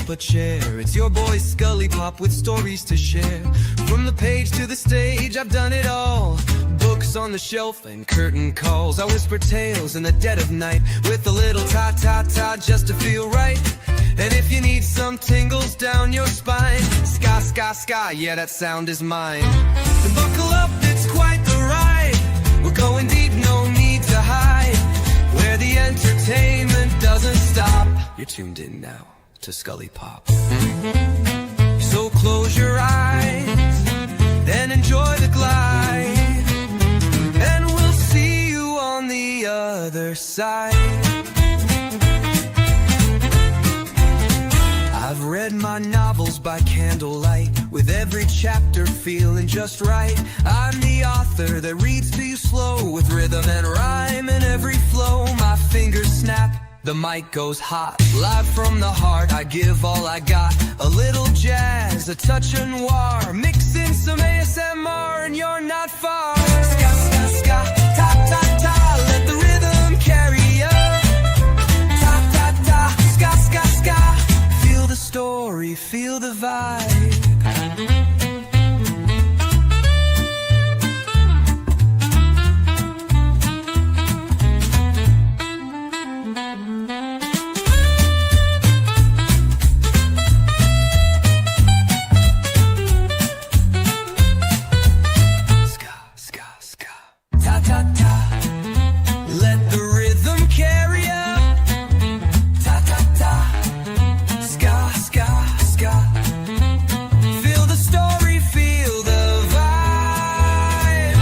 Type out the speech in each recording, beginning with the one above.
but share. It's your boy ScullyPop with stories to share. From the page to the stage, I've done it all. Books on the shelf and curtain calls. I whisper tales in the dead of night with a little ta-ta-ta just to feel right. And if you need some tingles down your spine, ska, ska, ska, yeah, that sound is mine. So buckle up, it's quite the ride. We're going deep, no need to hide. Where the entertainment doesn't stop. You're tuned in now to ScullyPop. So close your eyes and enjoy the glide, and we'll see you on the other side. I've read my novels by candlelight, with every chapter feeling just right. I'm the author that reads to you slow, with rhythm and rhyme in every flow. My fingers snap, the mic goes hot. Live from the heart, I give all I got. A little jazz, a touch of noir, mix in some ASMR and you're not far. Ska, ska, ska, ta, ta, ta, let the rhythm carry ya. Ta, ta, ta, ska, ska, ska. Feel the story, feel the vibe. Ska, ska, ska. Ta, ta, ta. Let the rhythm carry ya. Ta, ta, ta. Ska, ska, ska. Feel the story, feel the vibe.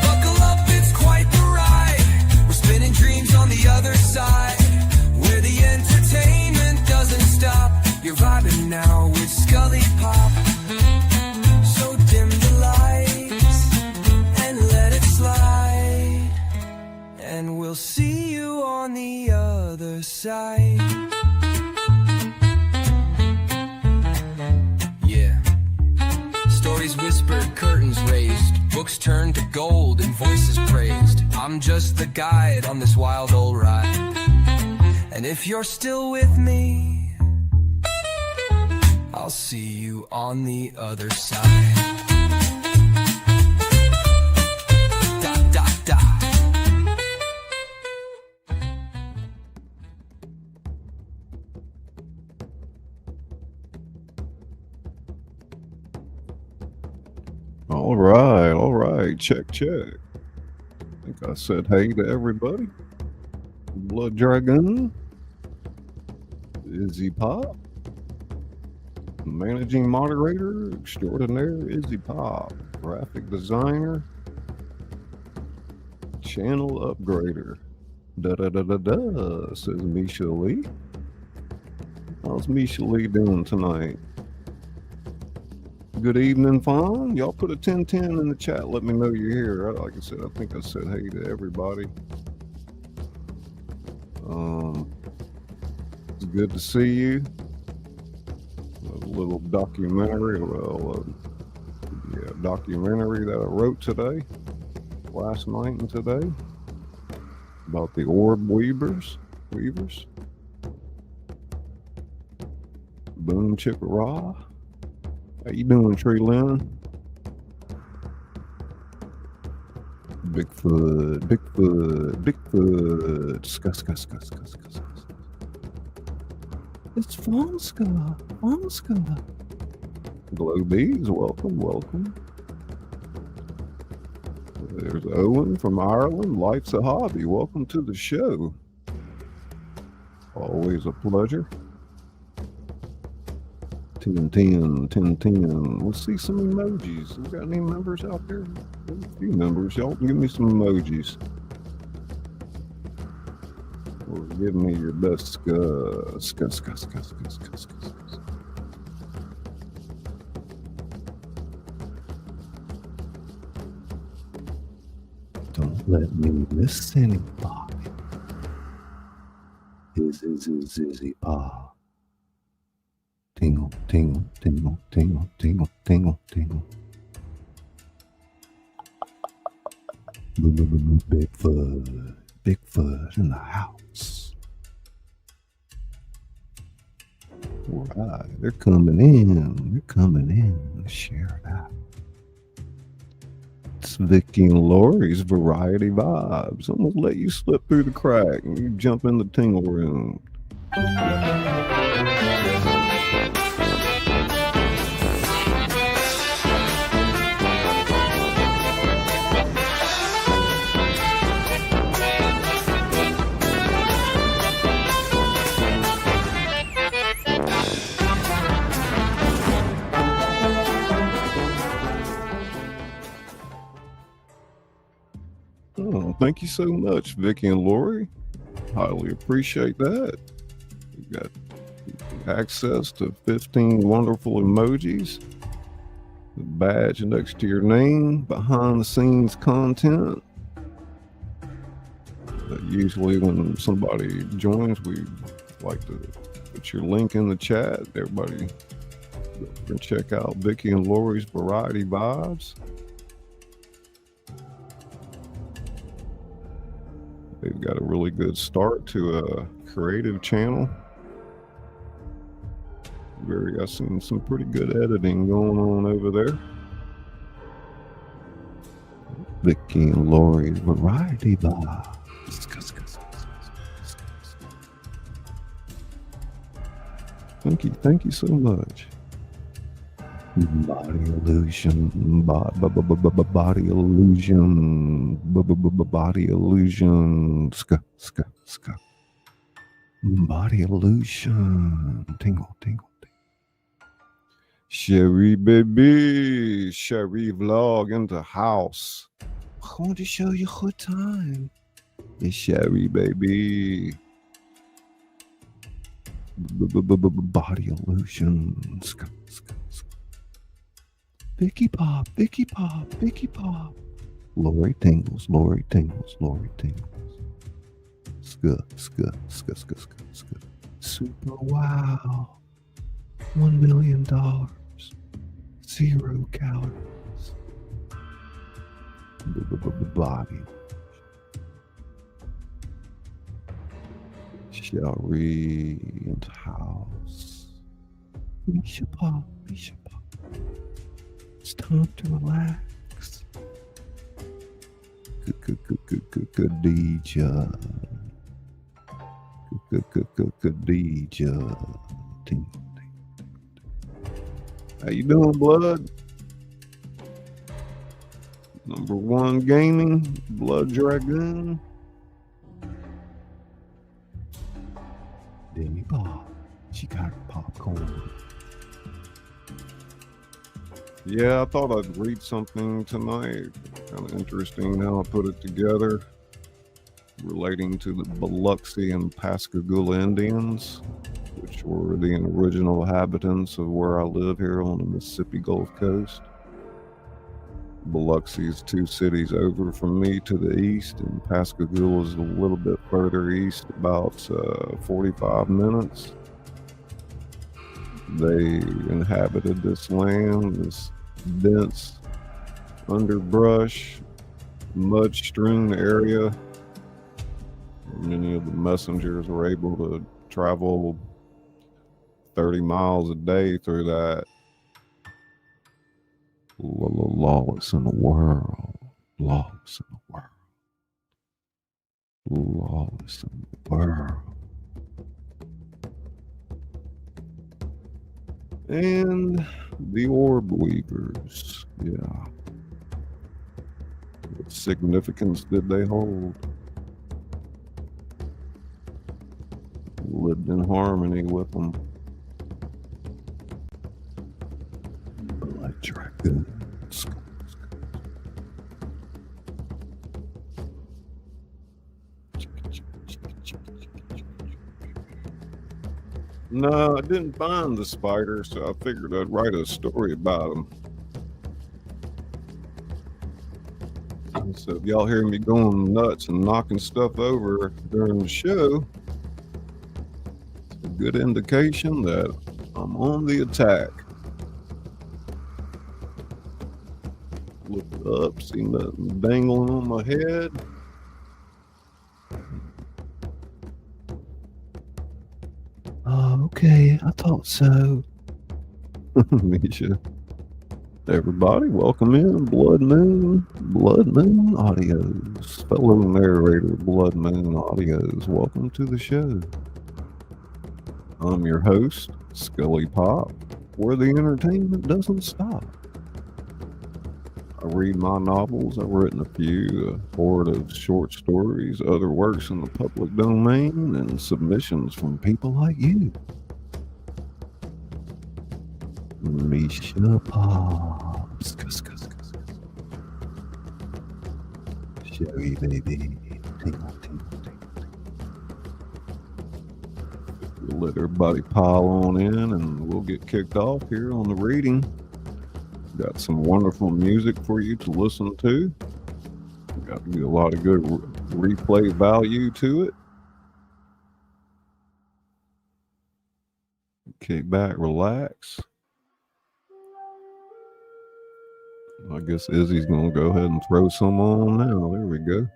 Buckle up, it's quite the ride. We're spinning dreams on the other side, where the entertainment doesn't stop. You're vibing now with ScullyPop. So dim the lights and let it slide, and we'll see you on the other side. Yeah. Stories whispered, curtains raised, books turned to gold and voices praised. I'm just the guide on this wild old ride, and if you're still with me, I'll see you on the other side. Da, da, da. All right, check, check. I think I said hey to everybody. Blood Dragon, Izzy Pop, managing moderator extraordinaire Izzy Pop, graphic designer, channel upgrader. Da da da da da, says Misha Lee. How's Misha Lee doing tonight? Good evening, Fawn. Y'all put a 1010 in the chat. Let me know you're here. Like I said, I think I said hey to everybody. It's good to see you. A little documentary, documentary that I wrote today, last night and today, about the orb weavers. Boom chicka raw. How you doing, Tree Lynn? Bigfoot. Ska. It's Fonska. Glow Bees, welcome. There's Owen from Ireland. Life's a hobby. Welcome to the show. Always a pleasure. 1010. Let's see some emojis. We got any members out there? A few members. Y'all give me some emojis. Or give me your best ska. Don't let me miss anybody. Izzy Pop. Tingle. Bigfoot in the house. All right, they're coming in. They're coming in. Let's share it out. It's Vicky and Lori's Variety Vibes. I'm gonna let you slip through the crack and you jump in the tingle room. Oh, thank you so much, Vicky and Lori. Highly appreciate that. You got access to 15 wonderful emojis, the badge next to your name, behind the scenes content. Usually when somebody joins, we like to put your link in the chat. Everybody can check out Vicky and Lori's Variety Vibes. They've got a really good start to a creative channel. I've seen some pretty good editing going on over there. Vicky and Lori's Variety Vibes. Thank you so much. Body illusion, body illusion, body illusion, body illusion, tingle, tingle. Sherry baby, Sherry vlog in the house. I want to show you a good time. It's Sherry baby. Body illusion. Vicky Pop, Vicky Pop, Vicky Pop. Lori tingles, Lori tingles, Lori tingles. Ska. Super wow. $1 million. 0 calories. Body. Sherry into house. Misha Pop, Misha Pop. It's time to relax. Khadija. How you doing, blood? Number 1 gaming, Blood Dragoon. Demi Bob, she got her popcorn. Yeah, I thought I'd read something tonight. Kind of interesting how I put it together, relating to the Biloxi and Pascagoula Indians, which were the original inhabitants of where I live here on the Mississippi Gulf Coast. Biloxi is 2 cities over from me to the east, and Pascagoula is a little bit further east, about 45 minutes. They inhabited this land, this dense underbrush, mud-strewn area. Many of the messengers were able to travel 30 miles a day through that. Lawless in the world. Lawless in the world. Lawless in the world. And the orb weavers. Yeah. What significance did they hold? Lived in harmony with them. Like dragons. No, I didn't find the spider, so I figured I'd write a story about them. So if y'all hear me going nuts and knocking stuff over during the show, it's a good indication that I'm on the attack. Look up, see nothing dangling on my head. Okay, I thought so. Misha. Everybody, welcome in Blood Moon Audios. Fellow narrator, Blood Moon Audios. Welcome to the show. I'm your host, ScullyPop, where the entertainment doesn't stop. I read my novels. I've written a few, a horde of short stories, other works in the public domain, and submissions from people like you. Misha Pops. Sherry baby. Tingle, tingle, tingle. We'll let everybody pile on in and we'll get kicked off here on the reading. Got some wonderful music for you to listen to. Got a lot of good replay value to it. Kick back, relax. I guess Izzy's going to go ahead and throw some on now. There we go.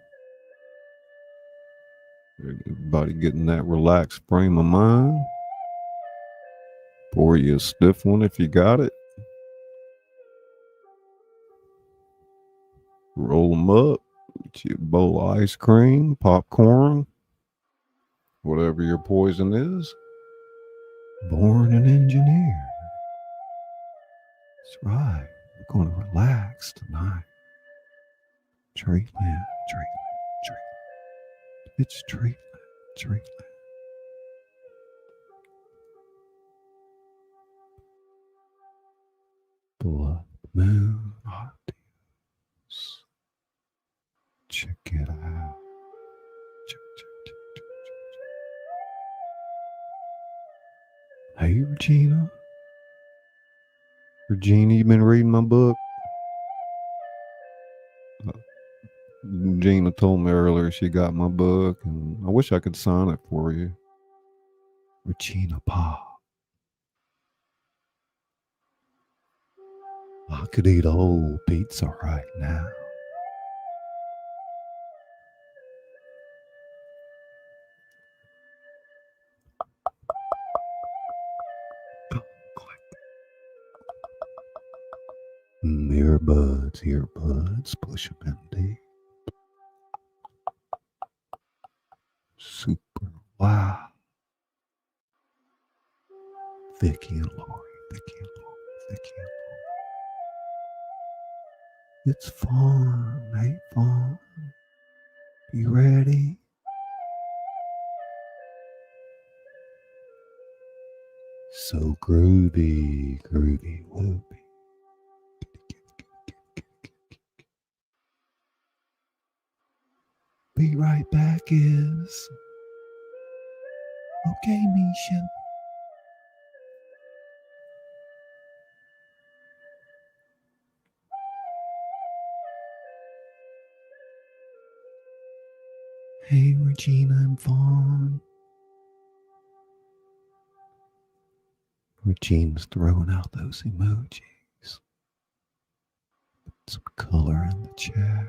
Everybody getting that relaxed frame of mind. Pour you a stiff one if you got it. Roll them up. Get you a bowl of ice cream, popcorn, whatever your poison is. Born an engineer. That's right. We're going to relax tonight. Treatment. It's treatment. Blood Moon Audios. Check it out. Check. Hey, Regina. Regina, you been reading my book? Gina told me earlier she got my book, and I wish I could sign it for you. Regina Pop. I could eat a whole pizza right now. Earbuds, push them in deep. Super wow. Vicky and Lori. It's fun, ain't fun. You ready? So groovy, whoopie. Be right back, is. Okay, Misha. Hey, Regina and Vaughn. Regina's throwing out those emojis. Some color in the chat.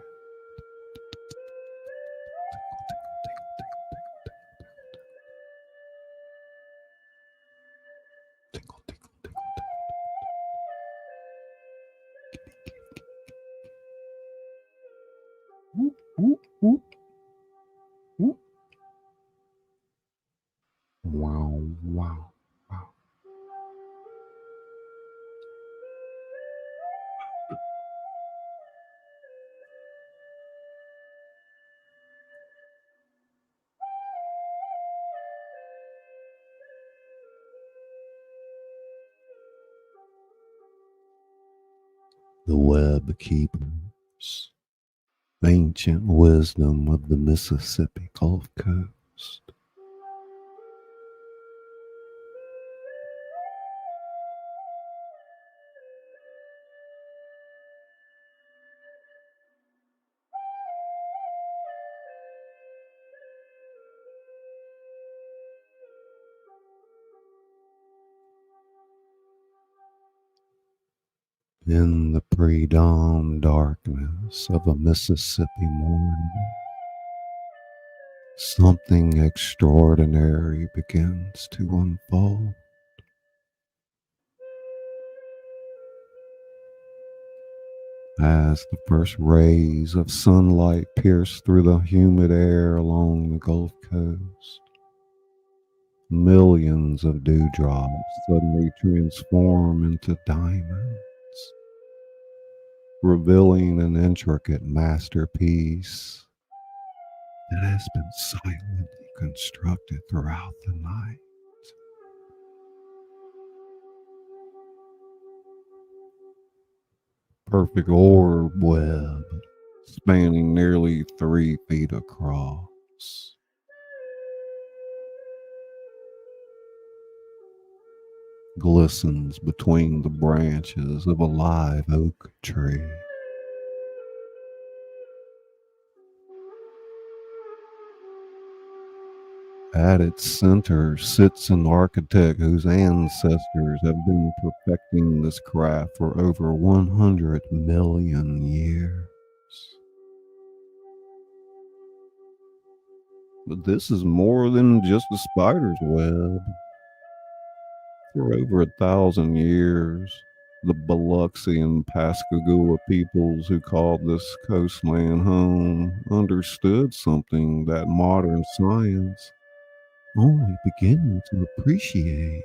Tingle. Whoop. Wow. The Web Keepers. Ancient wisdom of the Mississippi Gulf Coast. In the pre-dawn darkness of a Mississippi morning, something extraordinary begins to unfold. As the first rays of sunlight pierce through the humid air along the Gulf Coast, millions of dewdrops suddenly transform into diamonds, revealing an intricate masterpiece that has been silently constructed throughout the night. Perfect orb web spanning nearly 3 feet across. Glistens between the branches of a live oak tree. At its center sits an architect whose ancestors have been perfecting this craft for over 100 million years. But this is more than just a spider's web. For over 1,000 years, the Biloxi and Pascagoula peoples who called this coastland home understood something that modern science only beginning to appreciate.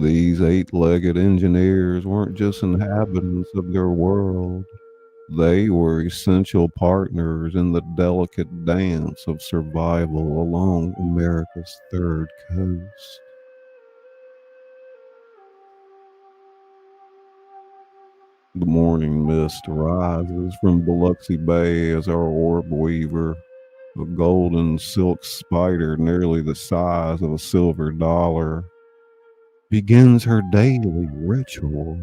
These 8-legged engineers weren't just inhabitants of their world. They were essential partners in the delicate dance of survival along America's third coast. The morning mist rises from Biloxi Bay as our orb weaver, a golden silk spider nearly the size of a silver dollar, begins her daily ritual.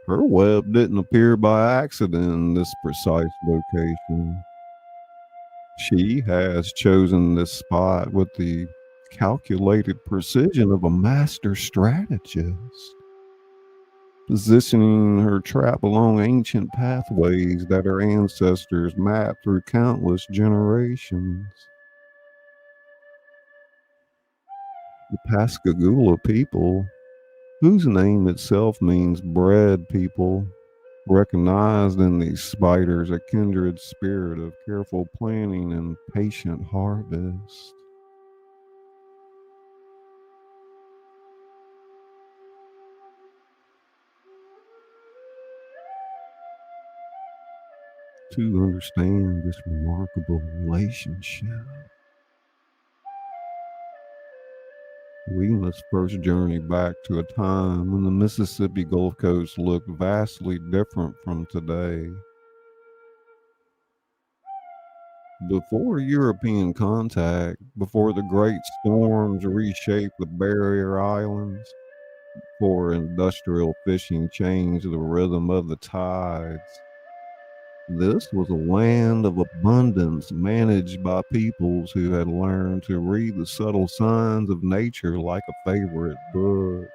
Her web didn't appear by accident in this precise location. She has chosen this spot with the calculated precision of a master strategist, positioning her trap along ancient pathways that her ancestors mapped through countless generations. The Pascagoula people, whose name itself means bread people, recognized in these spiders a kindred spirit of careful planning and patient harvest. To understand this remarkable relationship, we must first journey back to a time when the Mississippi Gulf Coast looked vastly different from today. Before European contact, before the great storms reshaped the barrier islands, before industrial fishing changed the rhythm of the tides, this was a land of abundance managed by peoples who had learned to read the subtle signs of nature like a favorite book.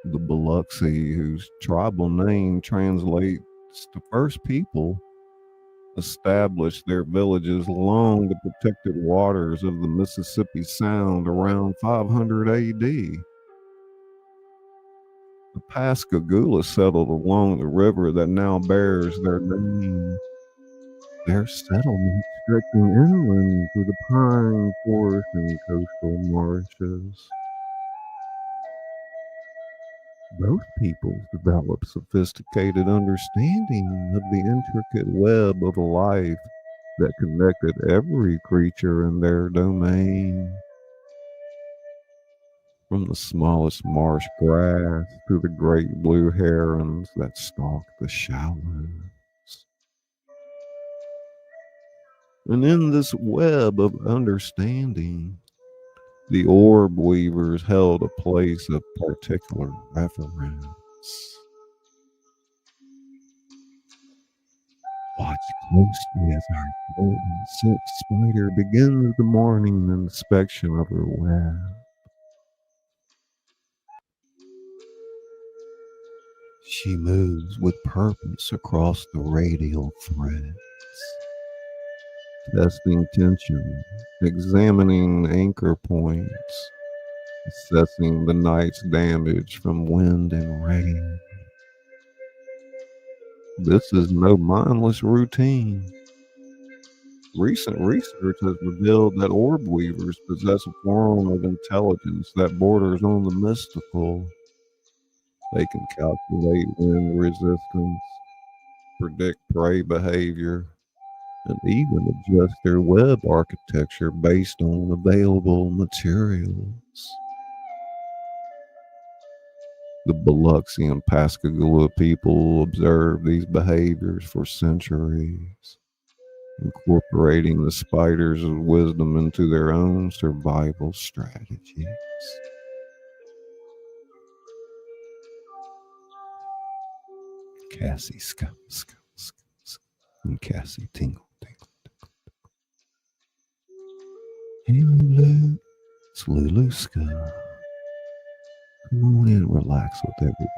The Biloxi, whose tribal name translates to first people, established their villages along the protected waters of the Mississippi Sound around 500 AD. The Pascagoula settled along the river that now bears their name. Their settlement stretching inland through the pine forest and coastal marshes. Both peoples developed sophisticated understanding of the intricate web of life that connected every creature in their domain. From the smallest marsh grass to the great blue herons that stalk the shallows. And in this web of understanding, the orb weavers held a place of particular reverence. Watch closely as our golden silk spider begins the morning inspection of her web. She moves with purpose across the radial threads, testing tension, examining anchor points, assessing the night's damage from wind and rain. This is no mindless routine. Recent research has revealed that orb weavers possess a form of intelligence that borders on the mystical. They can calculate wind resistance, predict prey behavior, and even adjust their web architecture based on available materials. The Biloxi and Pascagoula people observed these behaviors for centuries, incorporating the spider's wisdom into their own survival strategies. Cassie scout, and Cassie tingle. Hey Lulu, it's Lulu Ska. Come on in and relax with everybody.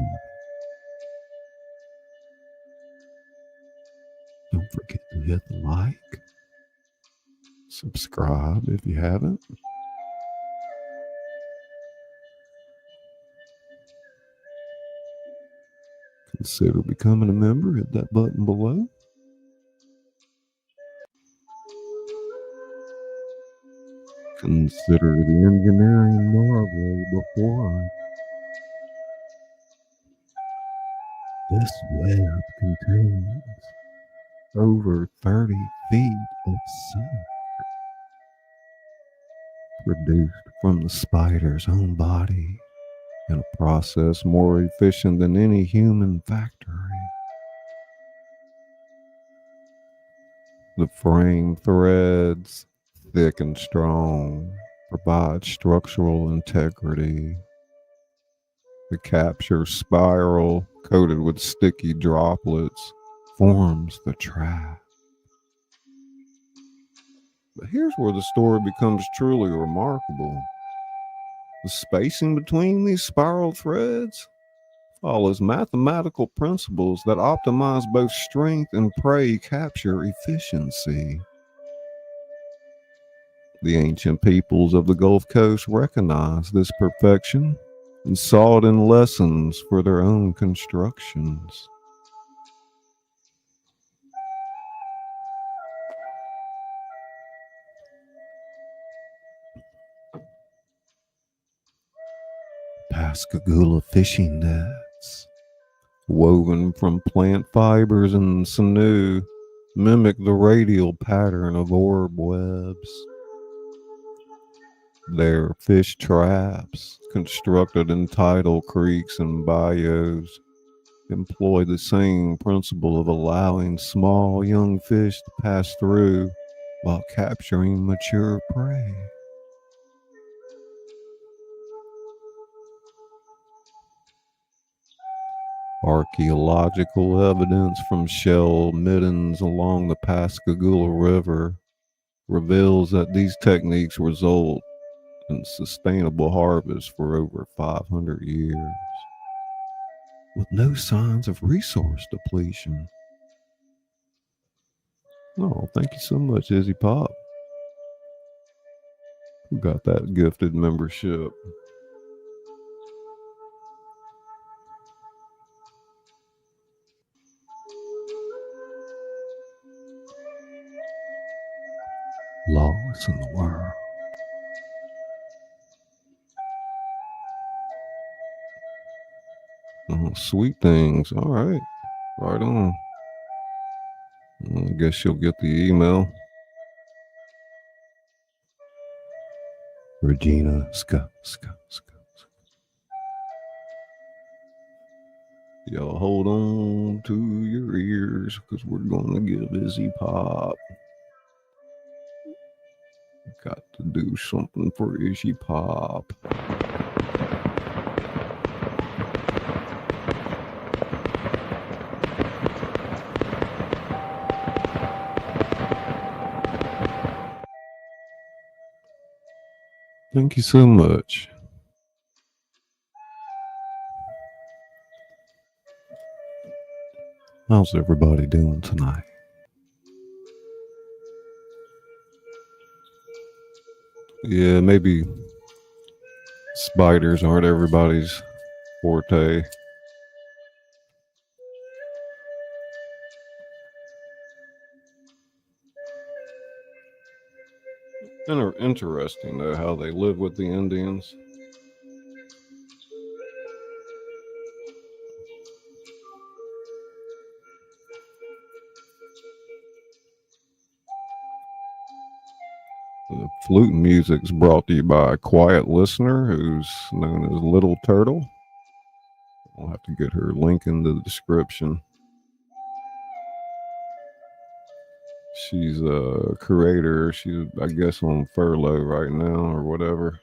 Don't forget to hit the like, subscribe if you haven't. Consider becoming a member. Hit that button below. Consider the engineering marvel before us. This web contains over 30 feet of silk produced from the spider's own body in a process more efficient than any human factory. The frame threads, thick and strong, provide structural integrity. The capture spiral, coated with sticky droplets, forms the trap. But here's where the story becomes truly remarkable. The spacing between these spiral threads follows mathematical principles that optimize both strength and prey capture efficiency. The ancient peoples of the Gulf Coast recognized this perfection and saw it in lessons for their own constructions. Pascagoula fishing nets, woven from plant fibers and sinew, mimic the radial pattern of orb webs. Their fish traps, constructed in tidal creeks and bayous, employ the same principle of allowing small young fish to pass through while capturing mature prey. Archaeological evidence from shell middens along the Pascagoula River reveals that these techniques result in sustainable harvest for over 500 years, with no signs of resource depletion. Oh, thank you so much, Izzy Pop. Who got that gifted membership? Lost in the world. Oh, sweet things. All right. Right on. I guess you'll get the email. Regina Ska. Y'all hold on to your ears because we're going to give Izzy Pop. Got to do something for Izzy Pop. Thank you so much. How's everybody doing tonight? Yeah, maybe spiders aren't everybody's forte. Interesting though how they live with the Indians. The flute music's brought to you by a quiet listener who's known as Little Turtle. I'll have to get her link in the description. She's a curator. She's, I guess, on furlough right now or whatever.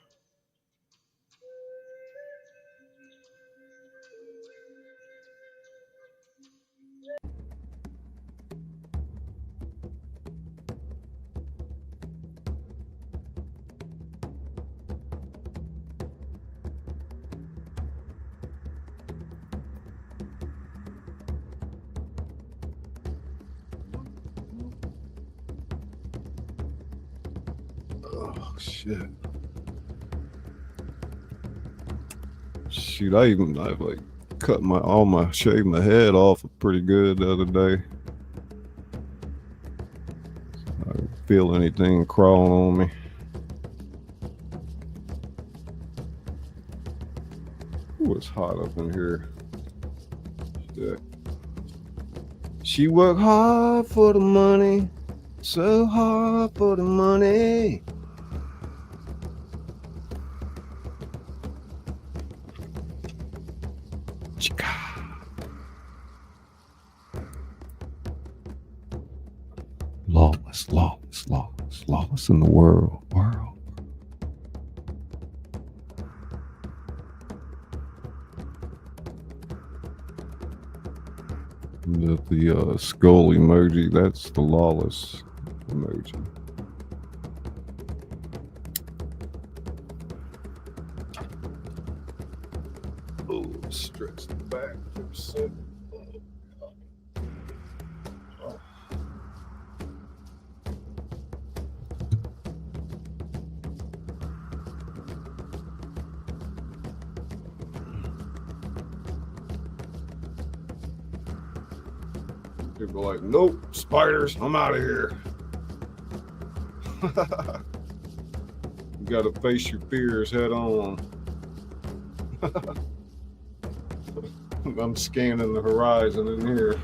Oh shit! Shoot, I like cut shaved my head off pretty good the other day. I don't feel anything crawling on me. Ooh, it's hot up in here. Shit. She worked hard for the money, so hard for the money. Lawless, lawless, lawless, lawless in the world. The skull emoji, that's the lawless emoji. Oh, stretch the back for a second. People are like, nope, spiders, I'm out of here. You gotta face your fears head on. I'm scanning the horizon in here.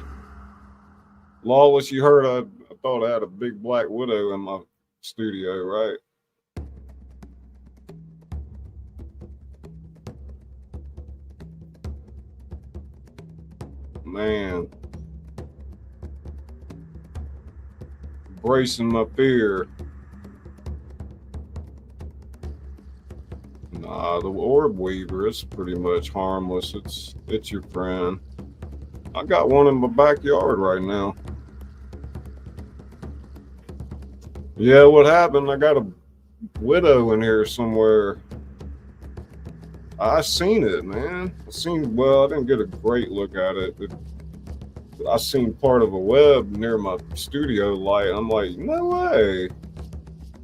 Lawless, you heard I thought I had a big black widow in my studio, right? Man. Bracing my fear. Nah, the orb weaver is pretty much harmless. It's your friend. I got one in my backyard right now. Yeah, what happened? I got a widow in here somewhere. I seen it, man. I didn't get a great look at it. I seen part of a web near my studio light. I'm like, no way.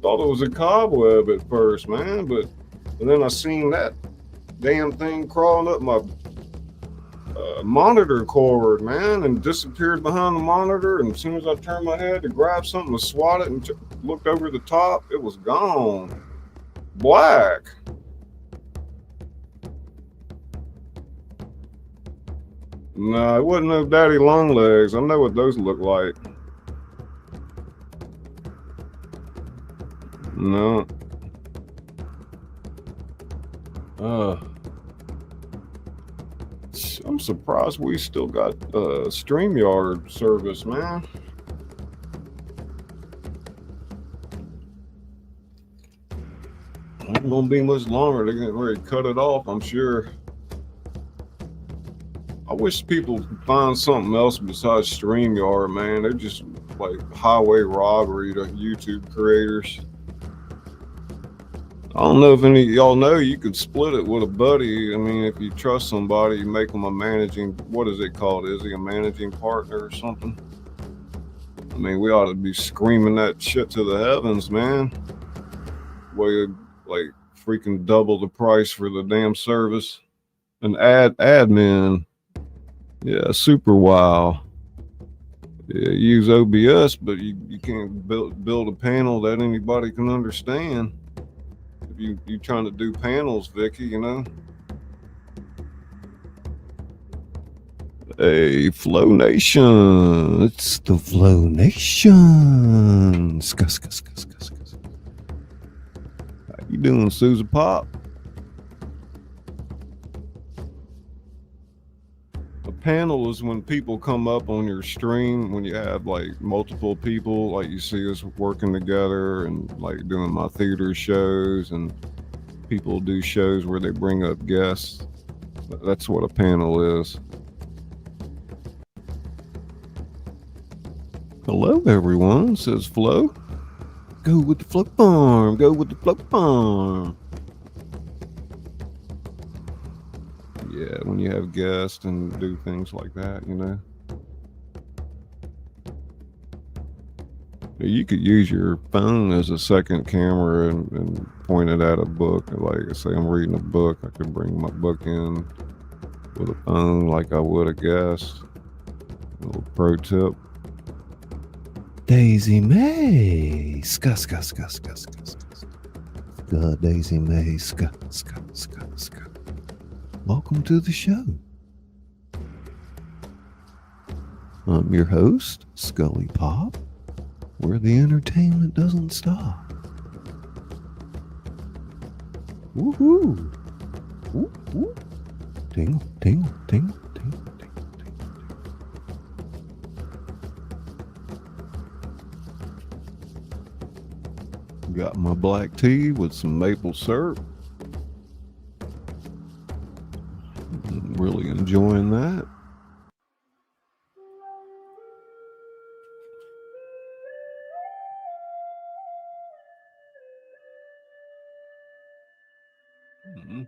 Thought it was a cobweb at first, man. And then I seen that damn thing crawling up my monitor cord, man, and disappeared behind the monitor. And as soon as I turned my head to grab something to swat it and looked over the top, it was gone. Black. No, it wasn't no daddy long legs. I know what those look like. No. I'm surprised we still got StreamYard service, man. It won't be much longer. They're getting ready to cut it off, I'm sure. I wish people could find something else besides StreamYard, man. They're just like highway robbery to YouTube creators. I don't know if any of y'all know you could split it with a buddy. I mean, if you trust somebody, you make them a managing, what is it called? Is he a managing partner or something? I mean, we ought to be screaming that shit to the heavens, man. Way like freaking double the price for the damn service. An admin. Yeah, super wow. Yeah, use OBS, but you can't build a panel that anybody can understand. If you trying to do panels, Vicky, you know. Hey, Flow Nation. It's the Flow Nation. Scuss. How you doing, Susan Pop? A panel is when people come up on your stream, when you have like multiple people, like you see us working together and like doing my theater shows, and people do shows where they bring up guests. That's what a panel is. Hello, everyone, says Flo. Go with the flow farm. Go with the flow farm. Yeah, when you have guests and do things like that, you know. You could use your phone as a second camera and point it at a book. Like, say I'm reading a book, I could bring my book in with a phone like I would a guest. A little pro tip. Daisy May. Scuss. God, Daisy May. Scuss. Welcome to the show. I'm your host, ScullyPop, where the entertainment doesn't stop. Woohoo! Woo, woo. Tingle, tingle, tingle, tingle, tingle, tingle. Got my black tea with some maple syrup. Really enjoying that. Mm-hmm.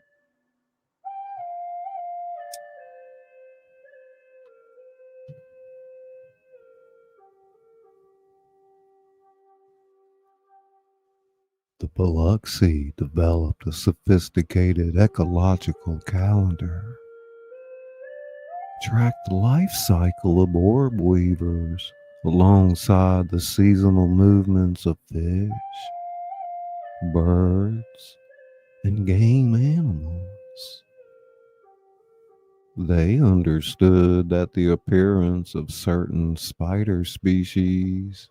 The Biloxi developed a sophisticated ecological calendar, tracked the life cycle of orb weavers alongside the seasonal movements of fish, birds, and game animals. They understood that the appearance of certain spider species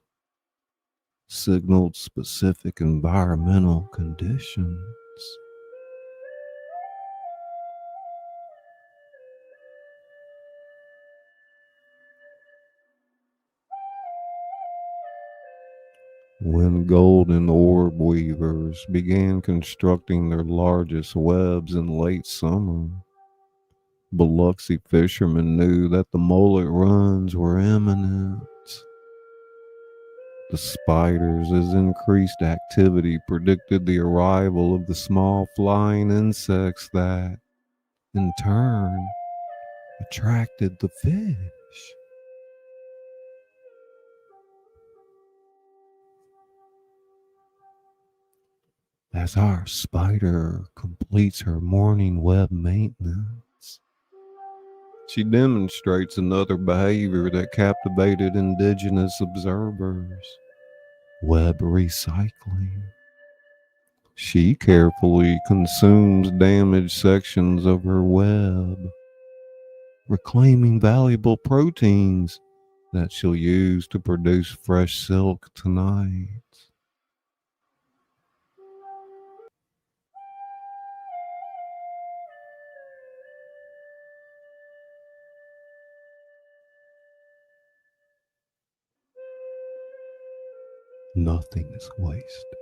signaled specific environmental conditions. When golden orb weavers began constructing their largest webs in late summer, Biloxi fishermen knew that the mullet runs were imminent. The spiders' increased activity predicted the arrival of the small flying insects that, in turn, attracted the fish. As our spider completes her morning web maintenance, she demonstrates another behavior that captivated Indigenous observers: web recycling. She carefully consumes damaged sections of her web, reclaiming valuable proteins that she'll use to produce fresh silk tonight. Nothing is wasted.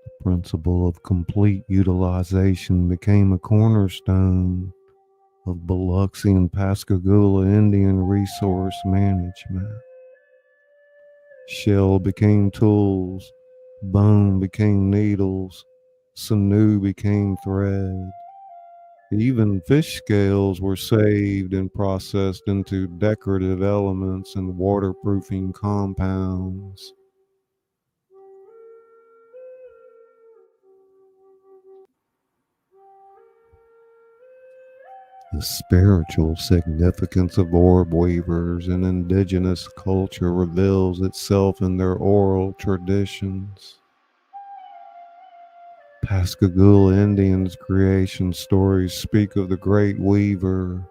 The principle of complete utilization became a cornerstone of Biloxi and Pascagoula Indian resource management. Shell became tools Bone became needles, sinew became thread. Even fish scales were saved and processed into decorative elements and waterproofing compounds. The spiritual significance of orb weavers in indigenous culture reveals itself in their oral traditions. Pascagoula Indians' creation stories speak of the great weaver,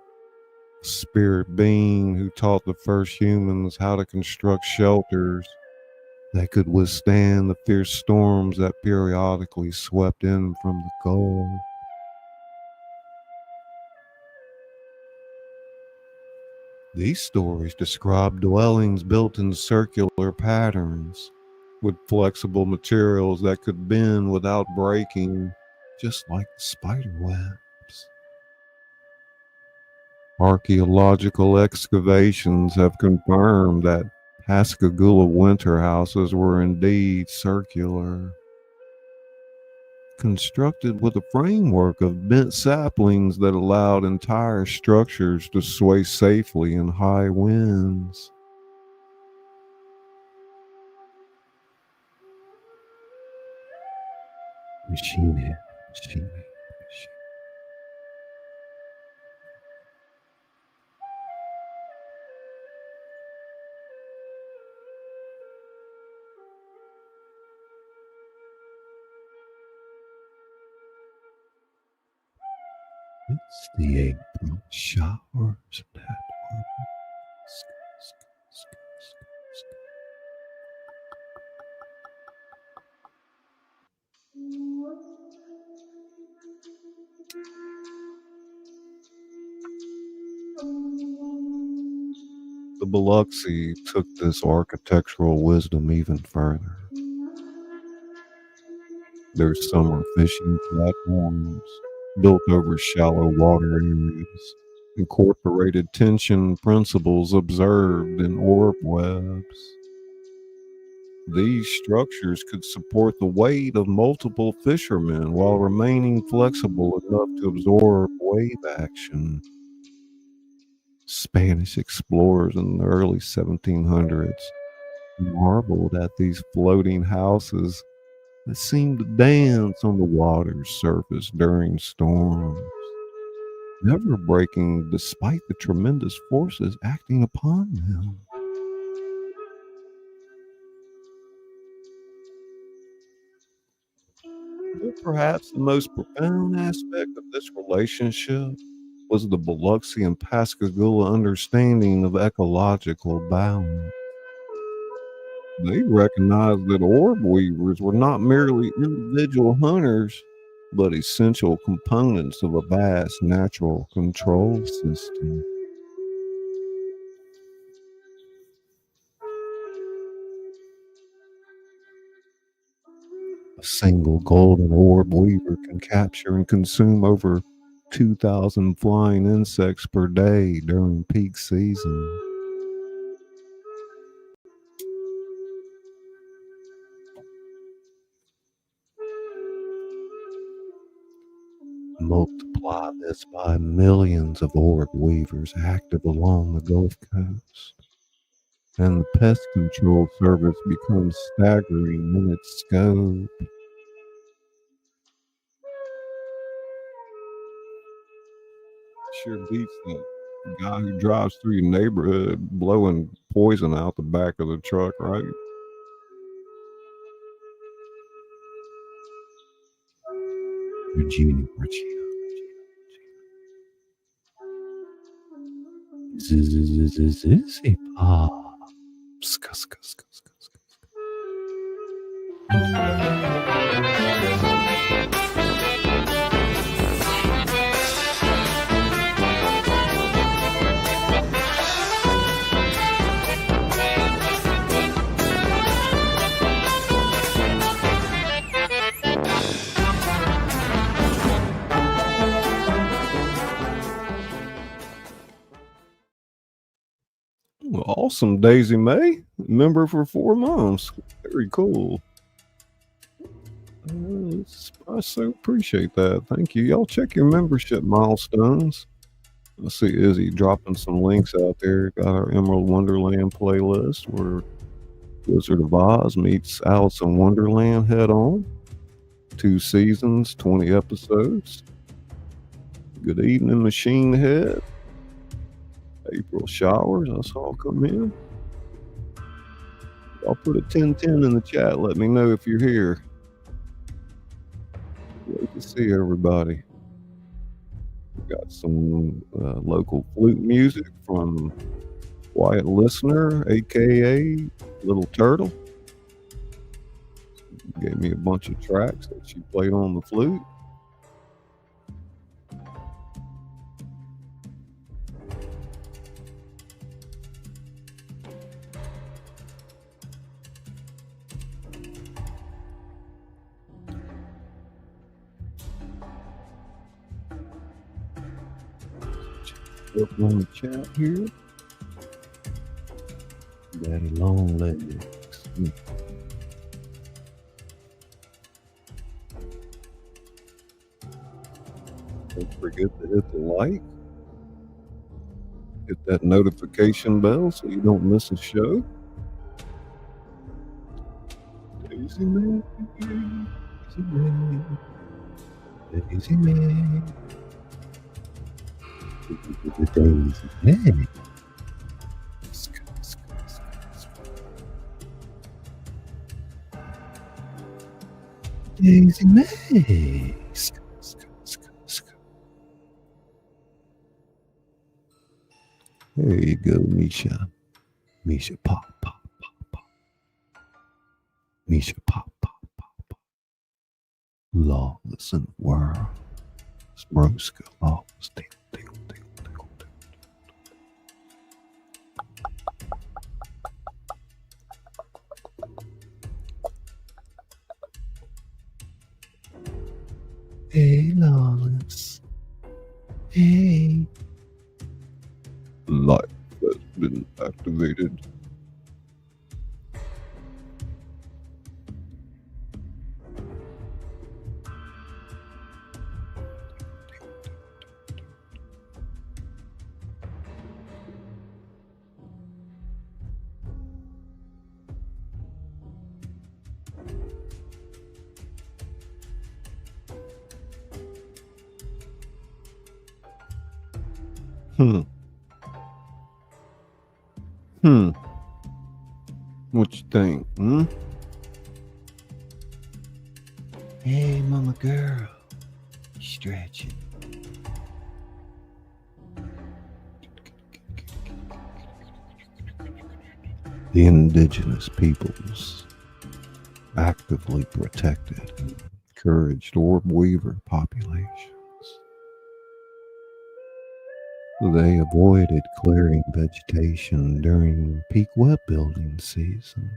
spirit being who taught the first humans how to construct shelters that could withstand the fierce storms that periodically swept in from the Gulf. These stories describe dwellings built in circular patterns with flexible materials that could bend without breaking, just like the spider webs. Archaeological excavations have confirmed that Pascagoula winter houses were indeed circular, constructed with a framework of bent saplings that allowed entire structures to sway safely in high winds. Machine. It's the April showers that were. The Biloxi took this architectural wisdom even further. Their summer fishing platforms, built over shallow water areas, incorporated tension principles observed in orb webs. These structures could support the weight of multiple fishermen while remaining flexible enough to absorb wave action. Spanish explorers in the early 1700s marveled at these floating houses that seemed to dance on the water's surface during storms, never breaking despite the tremendous forces acting upon them. But perhaps the most profound aspect of this relationship was the Biloxi and Pascagoula understanding of ecological balance. They recognized that orb weavers were not merely individual hunters, but essential components of a vast natural control system. A single golden orb weaver can capture and consume over 2,000 flying insects per day during peak season. Multiply this by millions of orb weavers active along the Gulf Coast, and the pest control service becomes staggering in its scope. Sure beats that guy who drives through your neighborhood blowing poison out the back of the truck, right? Regina. Zizzy pop. Awesome, Daisy May. Member for 4 months. Very cool. I so appreciate that. Thank you. Y'all check your membership milestones. I see Izzy dropping some links out there. Got our Emerald Wonderland playlist where Wizard of Oz meets Alice in Wonderland head on. 2 seasons, 20 episodes. Good evening, Machine Head. April Showers, I saw come in. I'll put a 1010 in the chat. Let me know if you're here. Great to see everybody. We got some local flute music from Quiet Listener, aka Little Turtle. Gave me a bunch of tracks that she played on the flute. Up on the chat here. Daddy Long Legs. Don't forget to hit the like. Hit that notification bell so you don't miss a show. Daisy May. Daisy May. Daisy May. Daisy May. Daisy May. There you go, Misha. Misha pop, pop, pop, pop. Misha pop, pop, pop, pop. Lawless in the world. Sproska, lawless. Ding, ding, ding, ding, ding. Hey, lawless. Hey. Life has been activated. What you think? Hey, mama girl. Stretching. The indigenous peoples actively protected and encouraged orb weaver populations. They avoided clearing vegetation during peak web building seasons.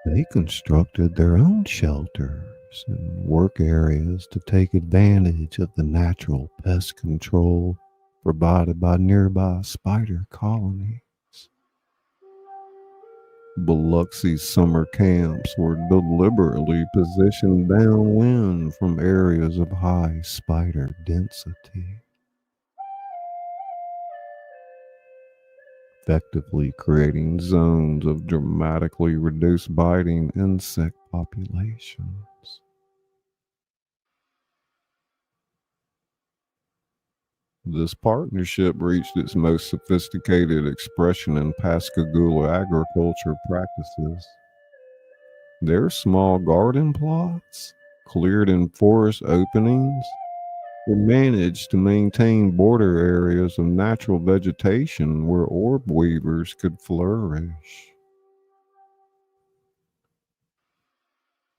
They constructed their own shelters and work areas to take advantage of the natural pest control provided by nearby spider colonies. Biloxi's summer camps were deliberately positioned downwind from areas of high spider density, effectively creating zones of dramatically reduced biting insect populations. This partnership reached its most sophisticated expression in Pascagoula agriculture practices. Their small garden plots, cleared in forest openings, were managed to maintain border areas of natural vegetation where orb weavers could flourish.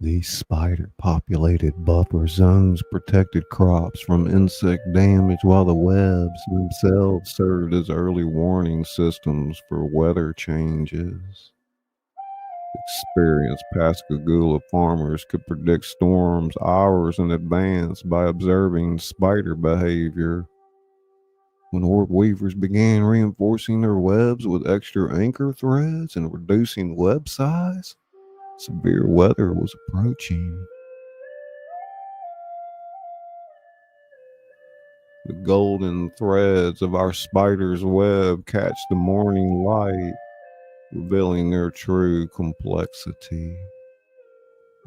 These spider-populated buffer zones protected crops from insect damage, while the webs themselves served as early warning systems for weather changes. Experienced Pascagoula farmers could predict storms hours in advance by observing spider behavior. When orb weavers began reinforcing their webs with extra anchor threads and reducing web size, Severe weather was approaching. The golden threads of our spider's web catch the morning light, revealing their true complexity.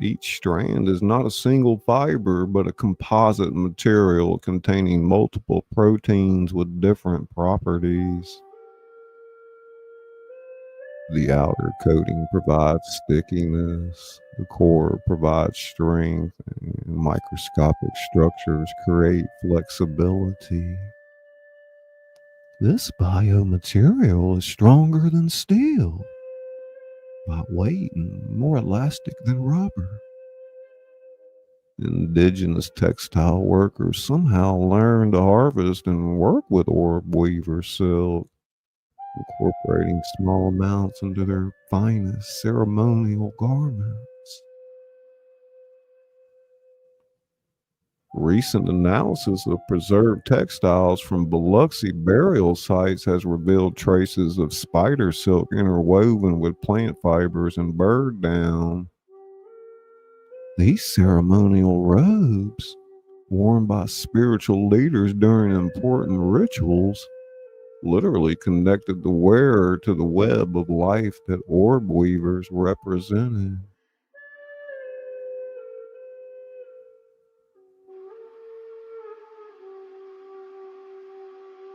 Each strand is not a single fiber, but a composite material containing multiple proteins with different properties. The outer coating provides stickiness, the core provides strength, and microscopic structures create flexibility. This biomaterial is stronger than steel, lightweight and more elastic than rubber. Indigenous textile workers somehow learned to harvest and work with orb weaver silk, incorporating small amounts into their finest ceremonial garments. Recent analysis of preserved textiles from Biloxi burial sites has revealed traces of spider silk interwoven with plant fibers and bird down. These ceremonial robes, worn by spiritual leaders during important rituals, literally connected the wearer to the web of life that orb weavers represented.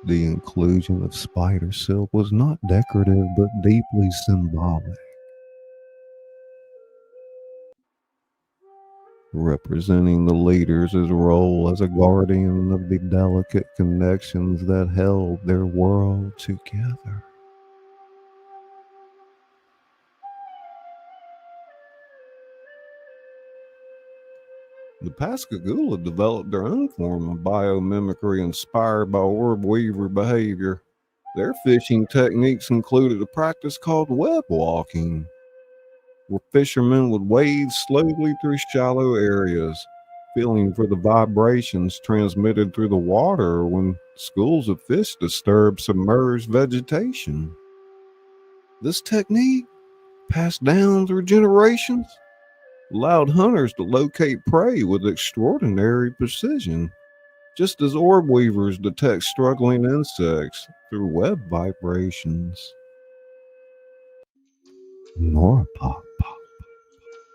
The inclusion of spider silk was not decorative but deeply symbolic, representing the leader's role as a guardian of the delicate connections that held their world together. The Pascagoula developed their own form of biomimicry inspired by orb weaver behavior. Their fishing techniques included a practice called web walking, where fishermen would wade slowly through shallow areas, feeling for the vibrations transmitted through the water when schools of fish disturbed submerged vegetation. This technique, passed down through generations, allowed hunters to locate prey with extraordinary precision, just as orb weavers detect struggling insects through web vibrations. Nora pop pop,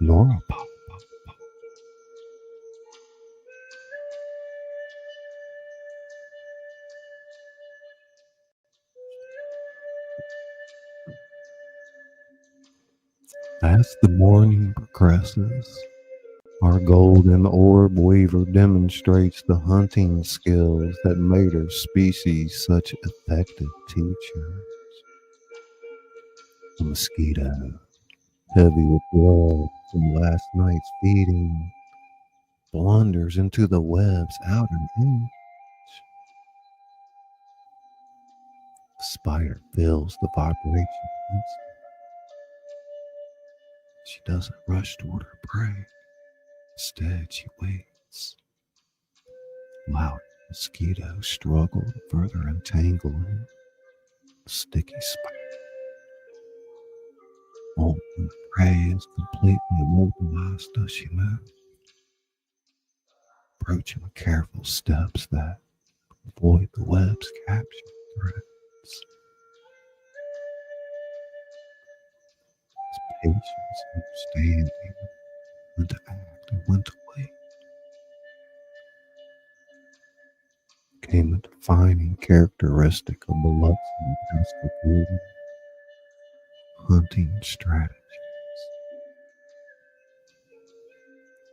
Nora pop pop. As the morning progresses, our golden orb weaver demonstrates the hunting skills that made her species such effective teachers. A mosquito, heavy with blood from last night's feeding, blunders into the web's outer edge. The spider feels the vibration. She doesn't rush toward her prey. Instead, she waits. Loud mosquitoes struggle to further entangle in the sticky spider. Only when the prey is completely immobilized does she move, approaching with careful steps that avoid the web's capture threads. His patience, understanding when to act and when to wait became a defining characteristic of Biloxi and Pascagoula hunting strategies.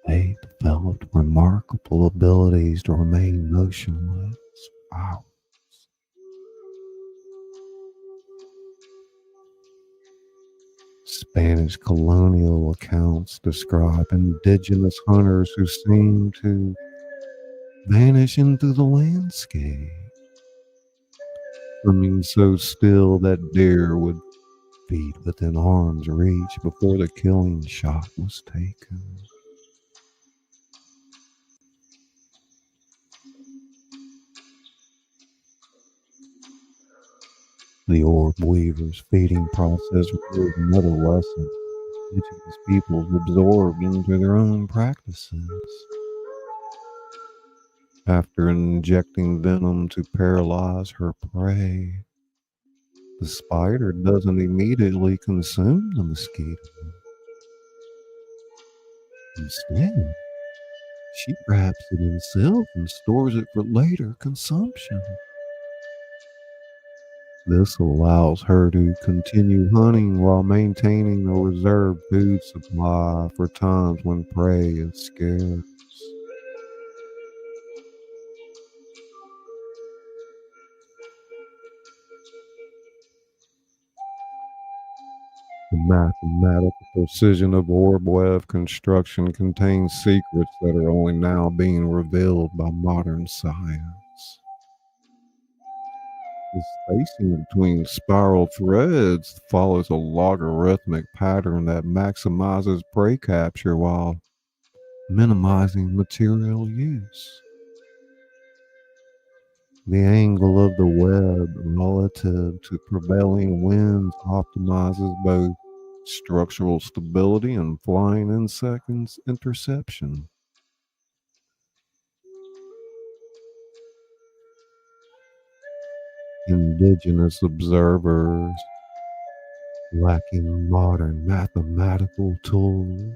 They developed remarkable abilities to remain motionless for hours. Spanish colonial accounts describe indigenous hunters who seemed to vanish into the landscape, swimming so still that deer would feed within arm's reach before the killing shot was taken. The orb weaver's feeding process revealed another lesson. indigenous peoples absorbed into their own practices. After injecting venom to paralyze her prey, the spider doesn't immediately consume the mosquito. Instead, she wraps it in silk and stores it for later consumption. This allows her to continue hunting while maintaining a reserved food supply for times when prey is scarce. The mathematical precision of orb web construction contains secrets that are only now being revealed by modern science. The spacing between spiral threads follows a logarithmic pattern that maximizes prey capture while minimizing material use. The angle of the web relative to prevailing winds optimizes both structural stability and flying insect interception. Indigenous observers, lacking modern mathematical tools,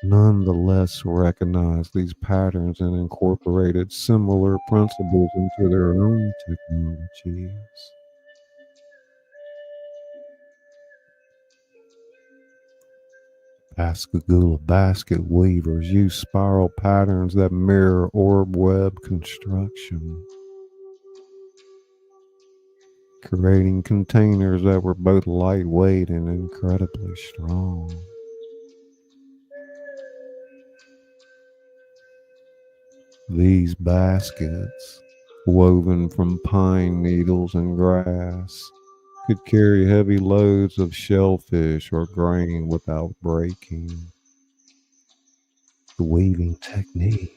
nonetheless recognize these patterns and incorporated similar principles into their own technologies. Pascagoula basket weavers use spiral patterns that mirror orb web construction, creating containers that were both lightweight and incredibly strong. These baskets, woven from pine needles and grass, could carry heavy loads of shellfish or grain without breaking. The weaving technique,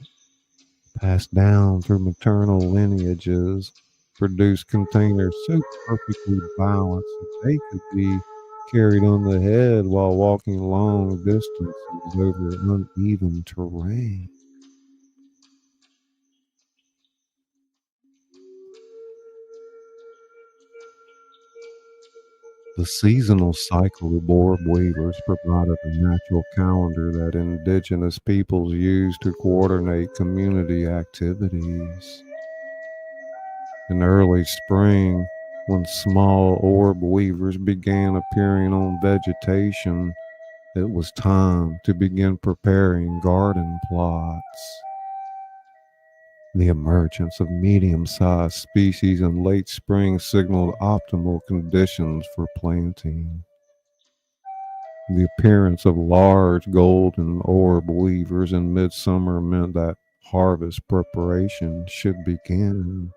passed down through maternal lineages, produced containers so perfectly balanced that they could be carried on the head while walking long distances over uneven terrain. The seasonal cycle of orb weavers provided a natural calendar that indigenous peoples used to coordinate community activities. In early spring, when small orb weavers began appearing on vegetation, it was time to begin preparing garden plots. The emergence of medium-sized species in late spring signaled optimal conditions for planting. The appearance of large golden orb weavers in midsummer meant that harvest preparation should begin.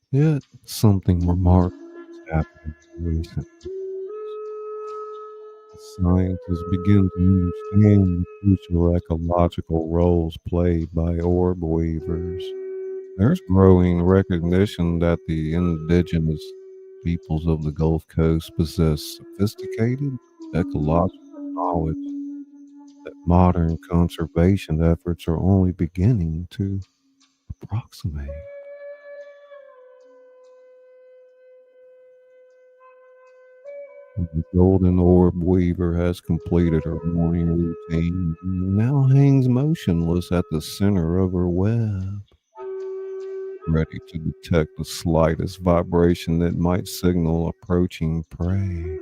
Yet something remarkable is happening in recent years. Scientists begin to understand the crucial ecological roles played by orb weavers. There's growing recognition that the indigenous peoples of the Gulf Coast possess sophisticated ecological knowledge that modern conservation efforts are only beginning to approximate. The golden orb weaver has completed her morning routine and now hangs motionless at the center of her web, ready to detect the slightest vibration that might signal approaching prey.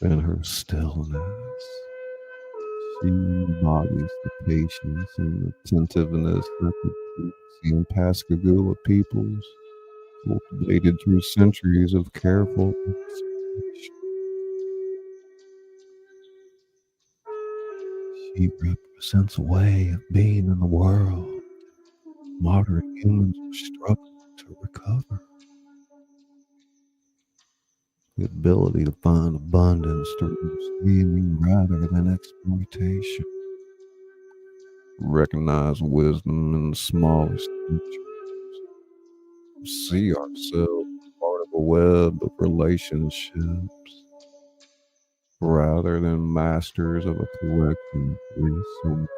In her stillness, She embodies the patience and attentiveness that the Biloxi and Pascagoula peoples cultivated through centuries of careful observation. She represents a way of being in the world modern humans are struggling to recover. The ability to find abundance through understanding rather than exploitation. Recognize wisdom in the smallest details. See ourselves as part of a web of relationships rather than masters of a collection of resources.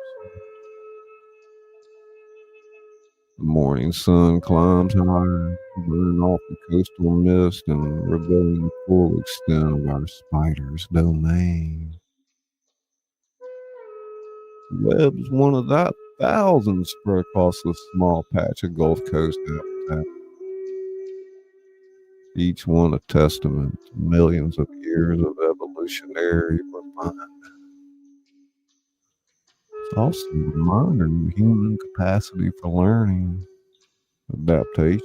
The morning sun climbs high, burning off the coastal mist and revealing the full extent of our spider's domain. The web's one of that thousands spread across this small patch of Gulf Coast habitat, each one a testament to millions of years of evolutionary refinement. It's also a reminder of human capacity for learning, adaptation,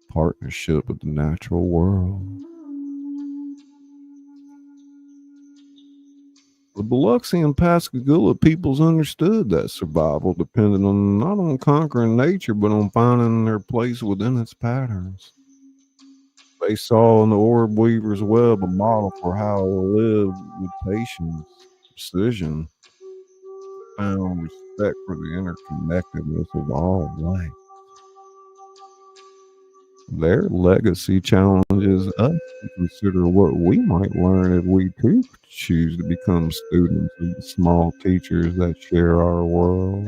partnership with the natural world. The Biloxi and Pascagoula peoples understood that survival depended on not on conquering nature, but on finding their place within its patterns. They saw in the orb weaver's web a model for how to live with patience, precision, found respect for the interconnectedness of all life. Their legacy challenges us to consider what we might learn if we too choose to become students of the small teachers that share our world.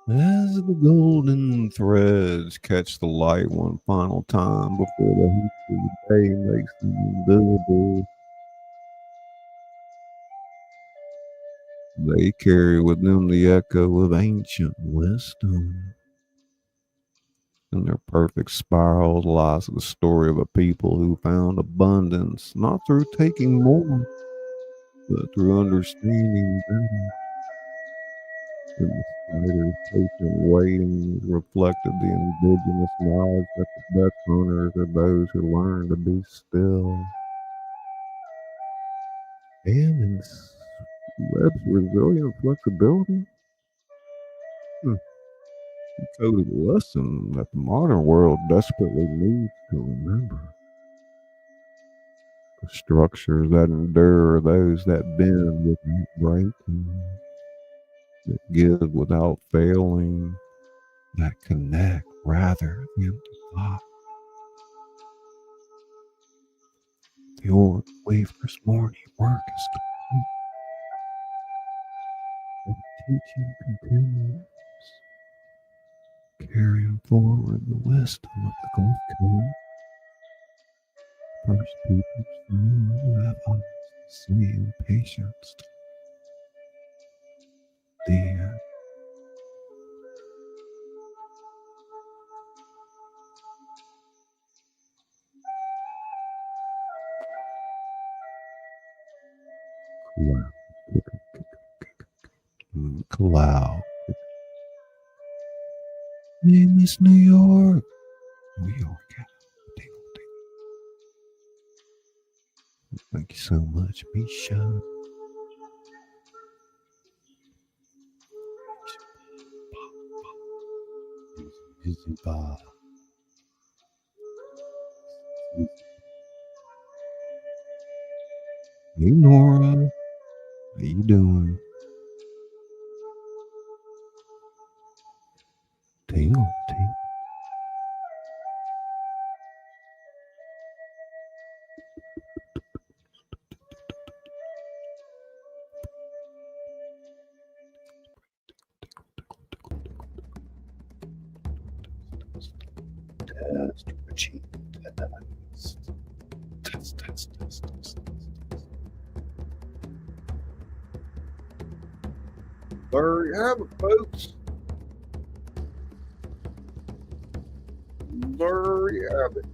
As the golden threads catch the light one final time before the heat of the day makes them invisible, they carry with them the echo of ancient wisdom. In their perfect spirals lies the story of a people who found abundance not through taking more, but through understanding better. And the spider's patient waiting reflected the indigenous knowledge that the best hunters are those who learn to be still. And in Webb's resilient flexibility, he coded a lesson that the modern world desperately needs to remember. The structures that endure are those that bend without breaking, that give without failing, that connect rather than divide. The old weaver's morning work is complete. The teaching continues, carrying forward the wisdom of the Gulf Coast. First peoples who have eyes to see and patience to the end. Cloud. Hey, Miss New York. New York. Thank you so much, Misha. Busy Bob. Hey, Nora. How you doing? Tingle, tingle. Test, Richie. Test. There you have it, folks. There you have it.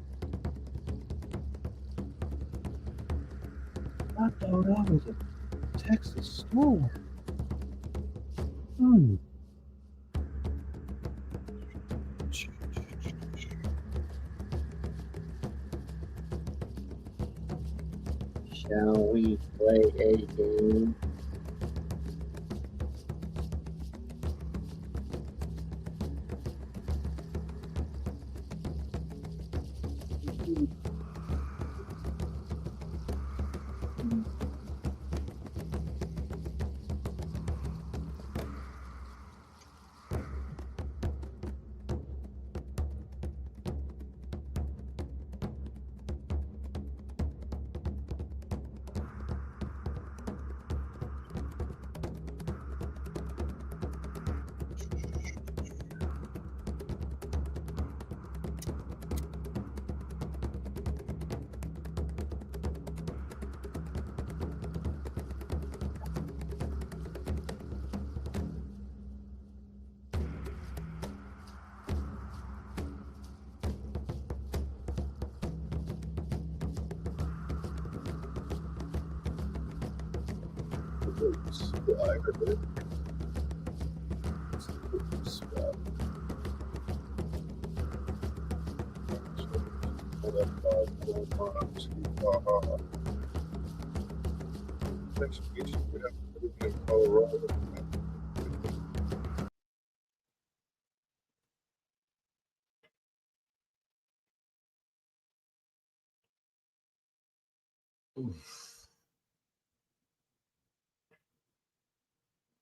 I thought that was a Texas store. Hmm. Shall we play a game?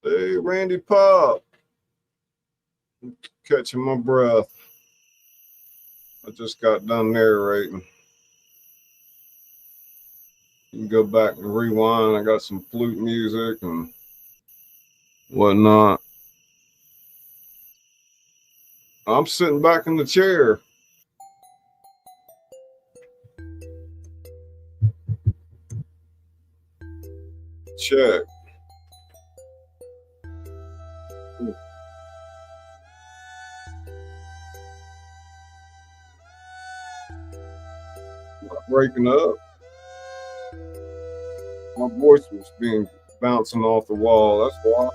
Hey, Randy Pop. Catching my breath. I just got done narrating. You can go back and rewind. I got some flute music and whatnot. I'm sitting back in the chair. Check. Not breaking up. My voice was bouncing off the wall. That's why.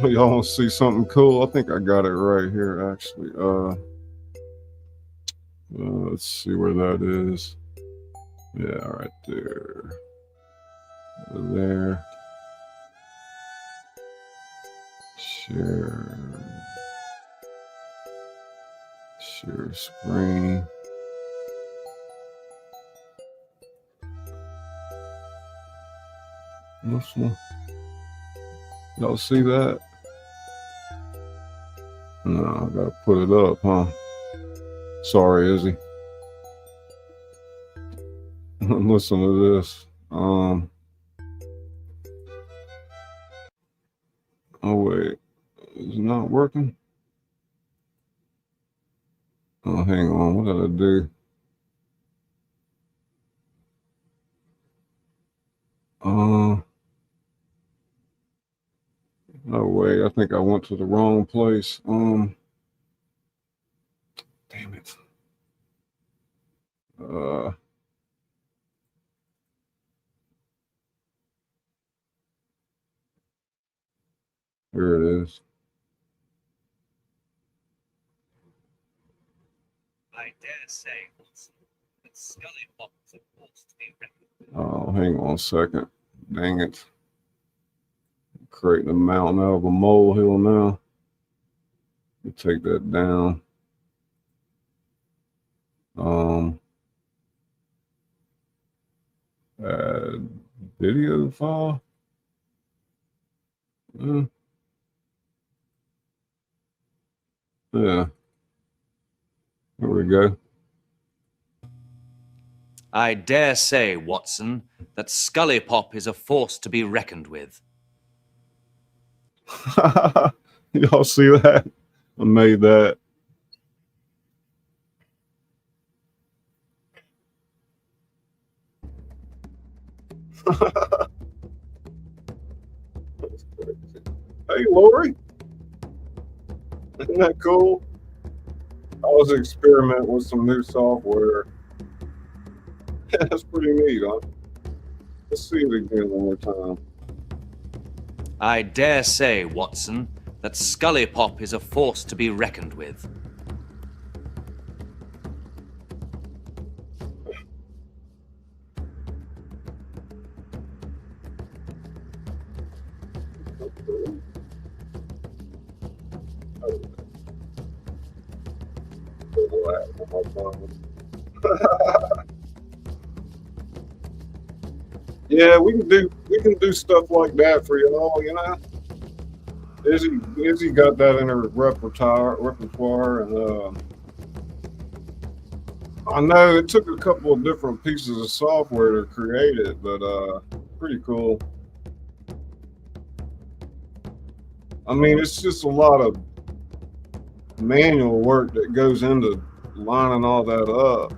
Y'all want to see something cool? I think I got it right here, actually. Let's see where that is. Yeah, right there. There. Share. Share screen. This one. Y'all see that? No, I gotta put it up, huh? Sorry, Izzy. Listen to this. Oh wait, is it not working? Oh, hang on. What did I do? No way. I think I went to the wrong place. Damn it. Here it is. I dare say that ScullyPop is a force to be reckoned with. Oh, hang on a second. Dang it. Creating a mountain out of a molehill now. You take that down. Add video file. Yeah. There we go. I dare say, Watson, that ScullyPop is a force to be reckoned with. Y'all see that? I made that. Hey, Lori. Isn't that cool? I was experimenting with some new software. That's pretty neat, huh? Let's see it again one more time. I dare say, Watson, that ScullyPop is a force to be reckoned with. Yeah, we can do stuff like that for y'all, you know. Izzy got that in her repertoire, and I know it took a couple of different pieces of software to create it, but pretty cool. I mean, it's just a lot of manual work that goes into lining all that up.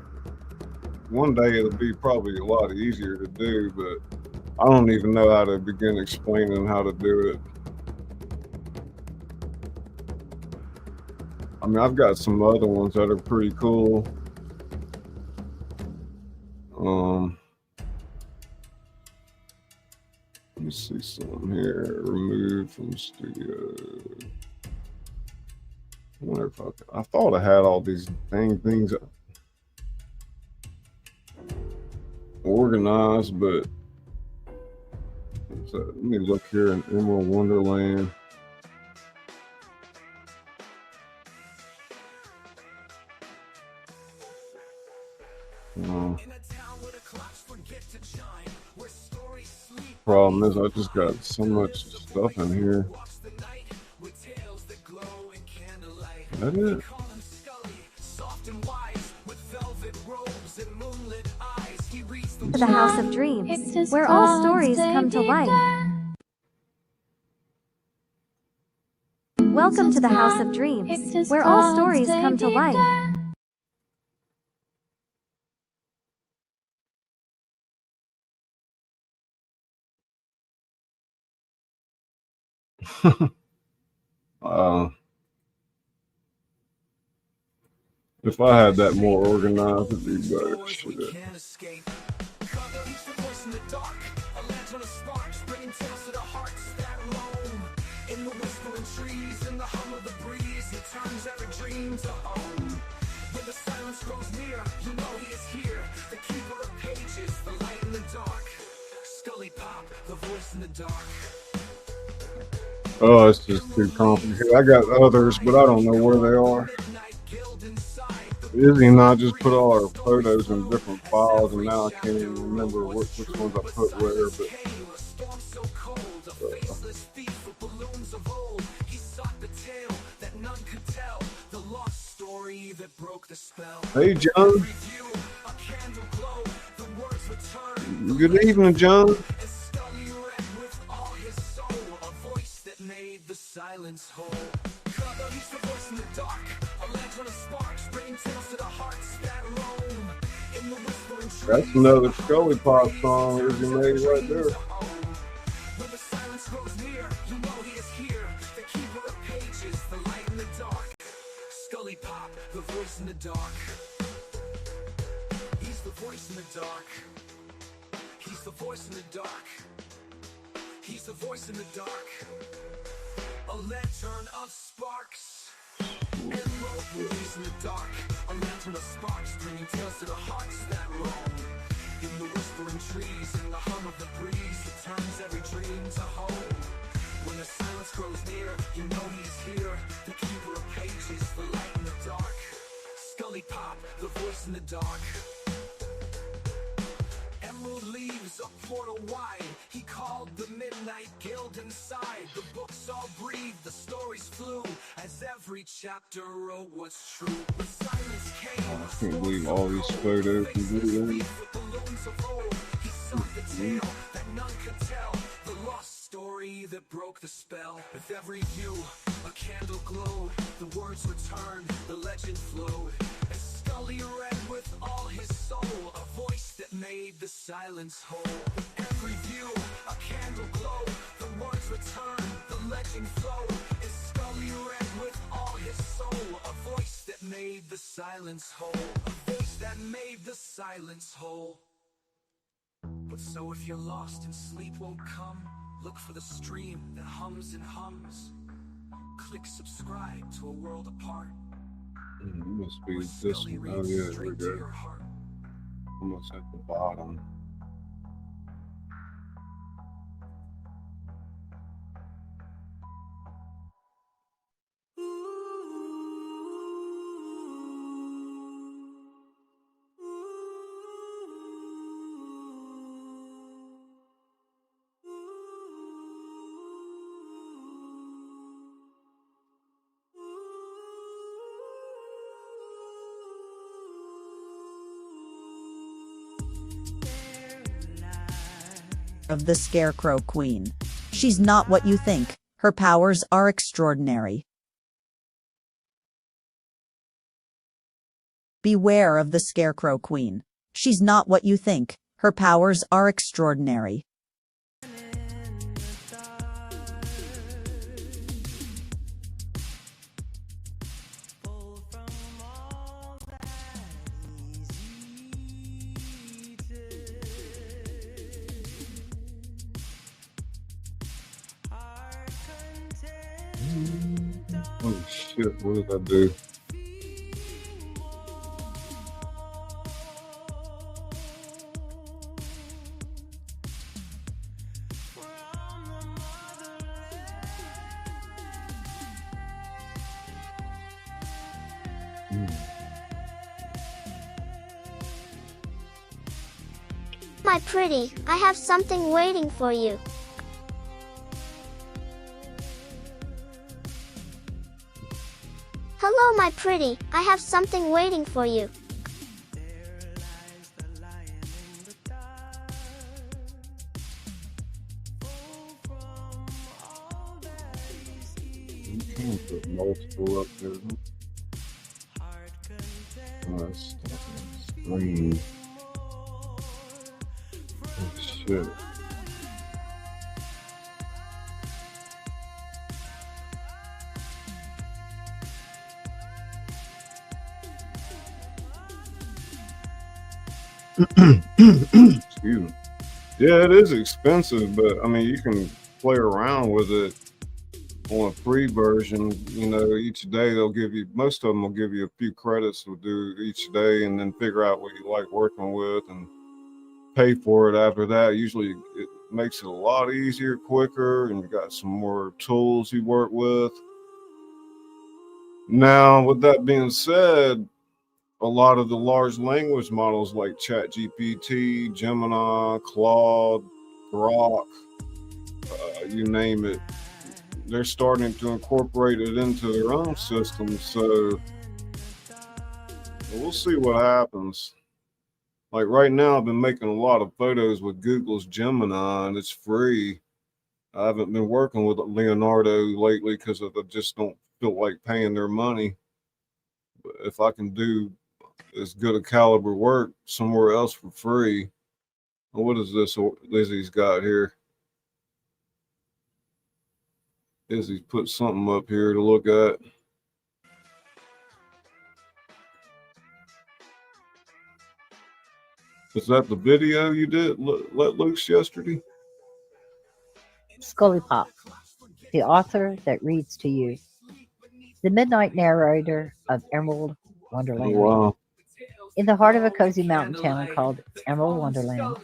One day it'll be probably a lot easier to do, but I don't even know how to begin explaining how to do it. I mean, I've got some other ones that are pretty cool. Let me see something here. Removed from studio. I wonder if I thought I had all these dang things organized, but so let me look here in Emerald Wonderland. Problem is, I just got so much stuff in here. Is that it? To the House of Dreams, where all stories come to life. Welcome to the House of Dreams, where all stories come to life. If I had that more organized, it'd be better. Shit. Oh, it's just too complicated. I got others, but I don't know where they are. Izzy and I just put all our photos in different files, and now I can't even remember which ones I put where. But hey, John. Good evening, John. Silence whole. He's the voice in the dark, a lantern of sparks, bringing tales to the hearts that roam. In the whispering trees, that's another ScullyPop song Izzy made right there. When the silence grows near, you know he is here. The keeper of pages, the light in the dark. ScullyPop, the voice in the dark. He's the voice in the dark. He's the voice in the dark. He's the voice in the dark. A lantern of sparks, emerald rubies in the dark. A lantern of sparks, bringing tales to the hearts that roam. In the whispering trees, in the hum of the breeze, it turns every dream to home. When the silence grows near, you know he's here. The keeper of pages, the light in the dark. ScullyPop, the voice in the dark. Emerald leaves a portal wide. He called the midnight guild inside. The books all breathed, the stories flew, as every chapter wrote what's true. The silence came. I can't believe all these photos and videos. He sought the tale that none could tell. The lost story that broke the spell. With every view, a candle glowed. The words returned, the legend flowed. As Scully read with all his soul, a voice that made the silence whole. Every view, a candle glow. The words return, the legend flow. As Scully read with all his soul, a voice that made the silence whole, a voice that made the silence whole. But so if you're lost and sleep won't come, look for the stream that hums and hums. Click subscribe to a world apart. It must be Where this Scully one. Oh reads yeah, there we straight to go. your heart. Almost at the bottom. Of the Scarecrow Queen. She's not what you think. Her powers are extraordinary. Beware of the Scarecrow Queen. She's not what you think. Her powers are extraordinary. Oh shit, what did I do? My pretty, I have something waiting for you. Hello, my pretty, I have something waiting for you. I'm trying to put multiple up there. Oh, that's screen. Oh shit. Excuse me. Yeah, it is expensive, but I mean, you can play around with it on a free version. You know, each day they'll give you, most of them will give you a few credits to do each day, and then figure out what you like working with and pay for it after that. Usually it makes it a lot easier, quicker, and you got some more tools you work with. Now, with that being said, a lot of the large language models like ChatGPT, Gemini, Claude, Grok, you name it, they're starting to incorporate it into their own system. So we'll see what happens. Like right now, I've been making a lot of photos with Google's Gemini, and it's free. I haven't been working with Leonardo lately because I just don't feel like paying their money. But if I can do as good a caliber work somewhere else for free. What is this Lizzie's got here? Lizzie's put something up here to look at. Is that the video you did let loose yesterday? ScullyPop, the author that reads to you, the midnight narrator of Emerald Wonderland. Oh, wow. In the heart of a cozy mountain town called Emerald Wonderland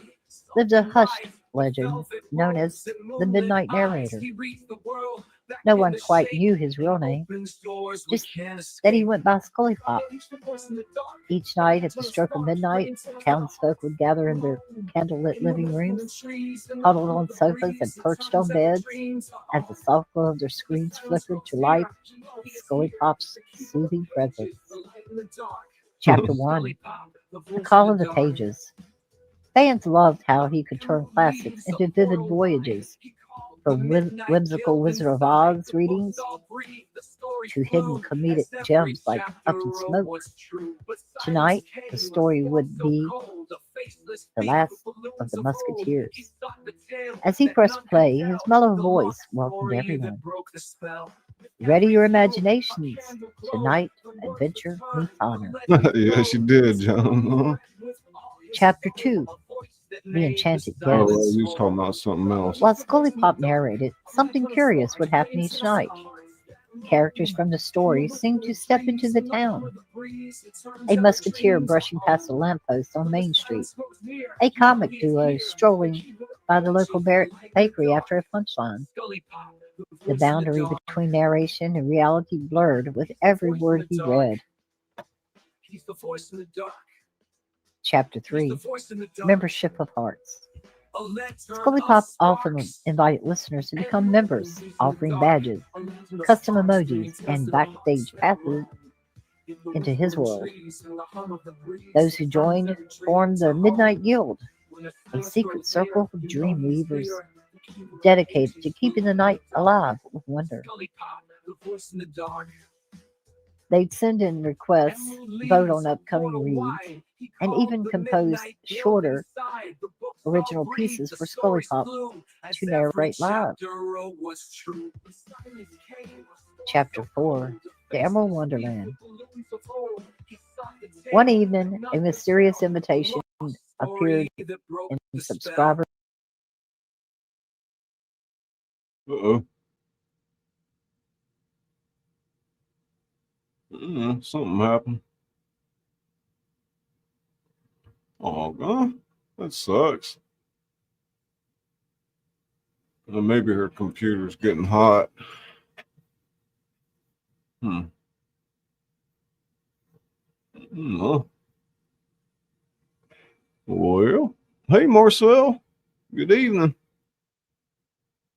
lived a hushed legend known as the Midnight Narrator. No one quite knew his real name, just that he went by ScullyPop. Each night at the stroke of midnight, townsfolk would gather in their candlelit living rooms, huddled on sofas and perched on beds, as the soft glow of their screens flickered to light with ScullyPop's soothing presence. Chapter 1, The Call of the Pages. Fans loved how he could turn classics into vivid voyages, from whimsical Wizard of Oz readings to hidden comedic gems like Up in Smoke. Tonight, the story would be The Last of the Musketeers. As he pressed play, his mellow voice welcomed everyone. Ready your imaginations. Tonight, adventure meets honor. Yeah, she did, John. Chapter 2, The Enchanted Oh, Guest. well, you was talking about something else. While ScullyPop narrated, something curious would happen each night. Characters from the story seemed to step into the town. A musketeer brushing past a lamppost on Main Street. A comic duo strolling by the local bakery after a punchline. The boundary between narration and reality blurred with every word he read. Chapter 3, Membership of Hearts. ScullyPop often invited listeners to become members, offering badges, custom emojis, and backstage passes into his world. Those who joined formed the Midnight Guild, a secret circle of dream weavers dedicated to keeping the night alive with wonder. They'd send in requests, vote on upcoming reads, and even compose shorter original pieces for ScullyPop to narrate live. Chapter 4, The Emerald Wonderland. One evening, a mysterious invitation appeared in subscriber. Uh-oh. Something happened. Oh, God. That sucks. Well, maybe her computer's getting hot. No. Well, hey, Marcel. Good evening.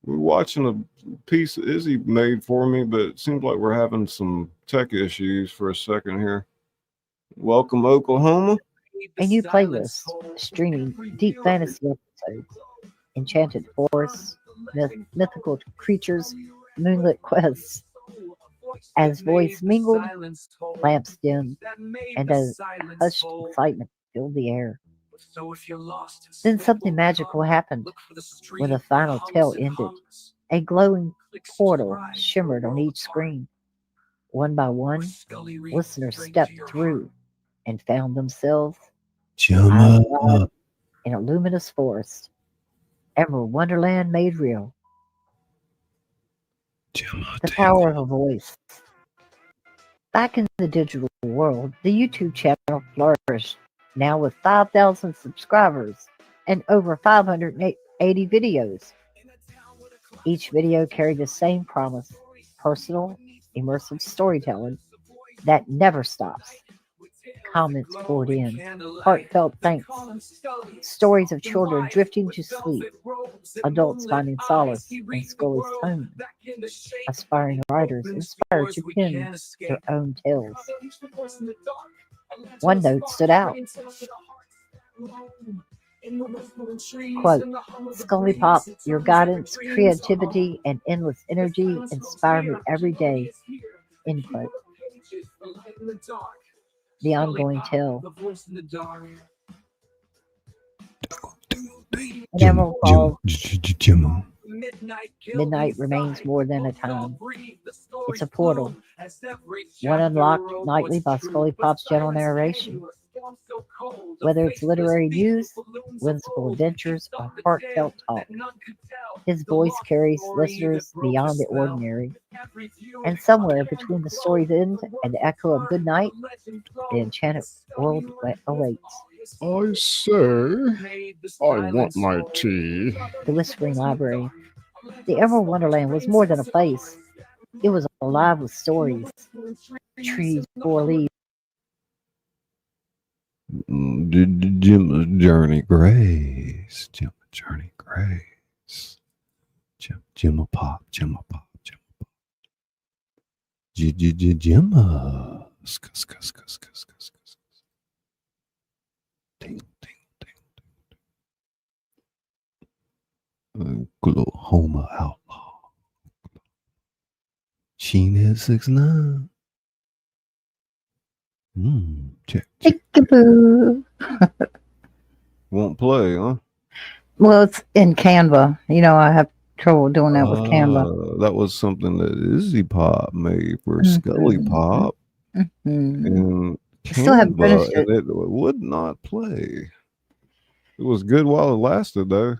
We're watching a piece Izzy made for me, but it seems like we're having some tech issues for a second here. Welcome, Oklahoma. A new playlist streaming deep fantasy episodes, enchanted forests, mythical creatures, moonlit quests. As voice mingled, lamps dimmed, and as hushed excitement filled the air. Then something magical happened. When the final tale ended, a glowing portal shimmered on each screen. One by one, listeners stepped through and found themselves outside in a luminous forest. Emerald Wonderland made real. The power of a voice. Back in the digital world, the YouTube channel flourished, now with 5,000 subscribers and over 580 videos. Each video carried the same promise: personal, immersive storytelling that never stops. Comments poured in, heartfelt thanks, stories of children drifting to sleep, adults finding solace in Scully's tone, aspiring writers inspired to pen their own tales. One note stood out. Quote, ScullyPop, your guidance, creativity, and endless energy inspire me every day. End quote. The ongoing tale. In Emerald Falls, midnight remains more than a time. It's a portal, one unlocked nightly by ScullyPop's gentle narration. Whether it's literary news, whimsical adventures, or heartfelt talk, his voice carries listeners beyond the ordinary. And somewhere between the story's end and the echo of good night, the enchanted world awaits. I say, I want my tea. The Whispering Library. The Emerald Wonderland was more than a place. It was alive with stories. Trees bore leaves. Jim Journey Grace. Jim Journey Grace. Jimma Pop. Jimma. Ting, ting. Oklahoma Outlaw. Sheen is 6'9". Check. Peekaboo. Won't play, huh? Well, it's in Canva. You know, I have trouble doing that with Canva. That was something that Izzy Pop made for Mhm. Scully Pop Mhm. and I still haven't Canva, finished and it. it would not play. It was good while it lasted, though.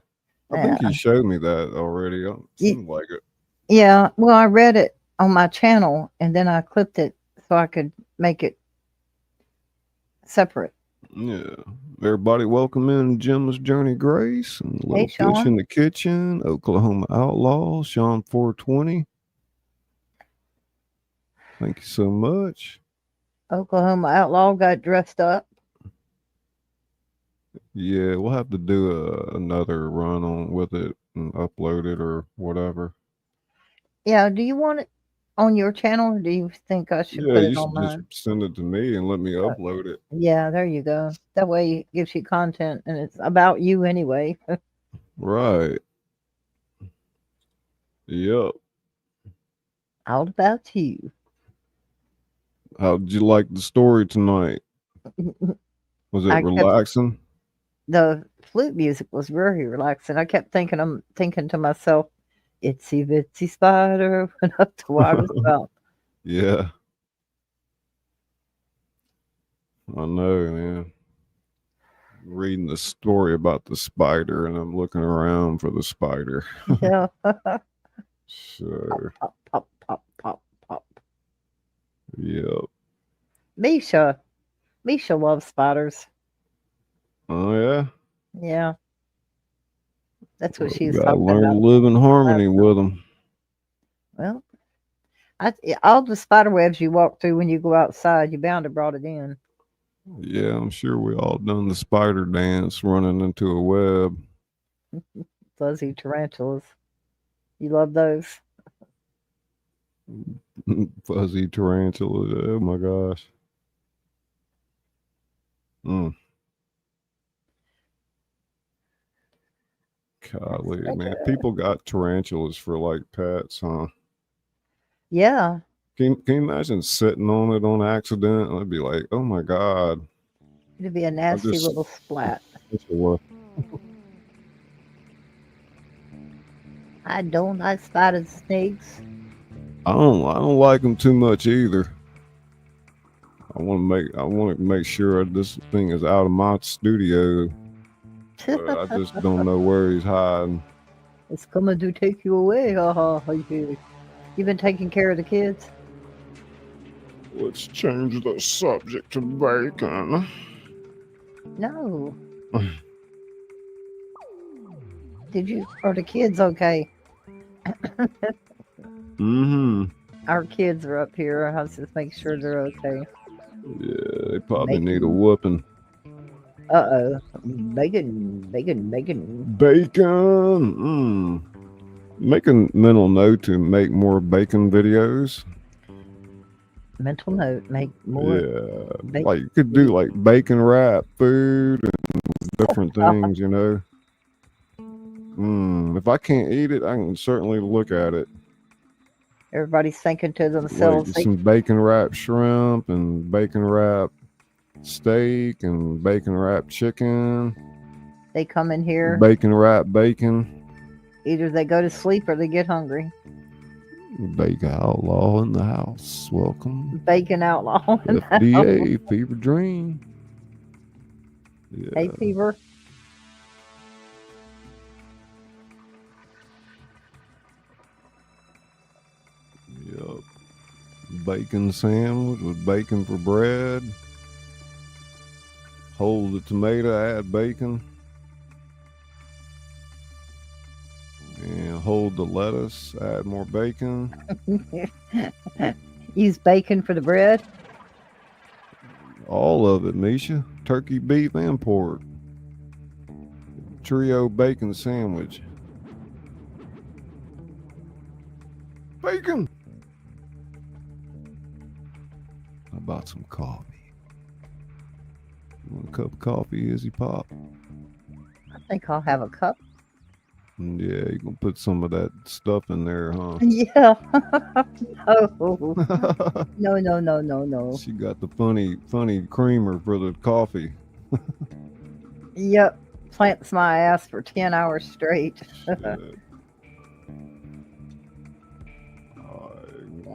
I think Yeah. he showed me that already. It Ye- seemed like it. Yeah. Well, I read it on my channel and then I clipped it so I could make it separate. Yeah. Everybody, welcome in Jim's Journey Grace and Little Fish Sean. in the Kitchen, Oklahoma Outlaw, Sean 420. Thank you so much. Oklahoma Outlaw got dressed up. Yeah, we'll have to do another run on with it and upload it or whatever. Yeah. Do you want it on your channel or do you think I should Yeah, put you it on should just mine? send it to me and let me upload it. Yeah, there you go. That way it gives you content and it's about you anyway. Right. Yep. All about you. How did you like the story tonight? Was it I kept relaxing? the flute music was very relaxing. I kept I'm thinking to myself, itsy bitsy spider went up the water spout. Yeah, I know, man. Reading the story about the spider, and I'm looking around for the spider. Yeah. So, Pop, pop, pop, pop, pop. yep. Misha loves spiders. Oh yeah. Yeah. That's what Well, she was gotta talking learn to about. live in harmony with them. Well, all the spider webs you walk through when you go outside, you bound to brought it in. Yeah, I'm sure we all done the spider dance running into a web. Fuzzy tarantulas. You love those? Fuzzy tarantulas. Oh my gosh. Golly, man. People got tarantulas for like pets, huh? Yeah. Can you imagine sitting on it on accident? I'd be like, oh my God. It'd be a nasty little splat. I don't like spiders and snakes. I don't like them too much either. I want to make sure this thing is out of my studio. But I just don't know where he's hiding. It's coming to take you away. You've been taking care of the kids? Let's change the subject to bacon. No. Are the kids okay? Mm-hmm. Our kids are up here. I was just making sure they're okay. Yeah, they probably need a whooping. Uh-oh. Bacon, bacon, bacon. Bacon! Make a mental note to make more bacon videos. Mental note, make more. Yeah, bacon. like you could do like bacon wrap food and different things, you know. If I can't eat it, I can certainly look at it. Everybody's thinking to themselves. Like some bacon wrap shrimp and bacon wrap steak and bacon wrap chicken. They come in here. Bacon wrap bacon. Either they go to sleep or they get hungry. Bacon Outlaw in the house. Welcome. Bacon Outlaw in the FDA house. Fever Dream. Yeah. Hey, Fever. Yep. Bacon sandwich with bacon for bread. Hold the tomato, add bacon. And hold the lettuce, add more bacon. Use bacon for the bread? All of it, Misha. Turkey, beef, and pork. Trio bacon sandwich. Bacon! How about some coffee? You want a cup of coffee, Izzy Pop? I think I'll have a cup. Yeah, you gonna put some of that stuff in there, huh? Yeah. No. She got the funny creamer for the coffee. Yep. Plants my ass for 10 hours straight.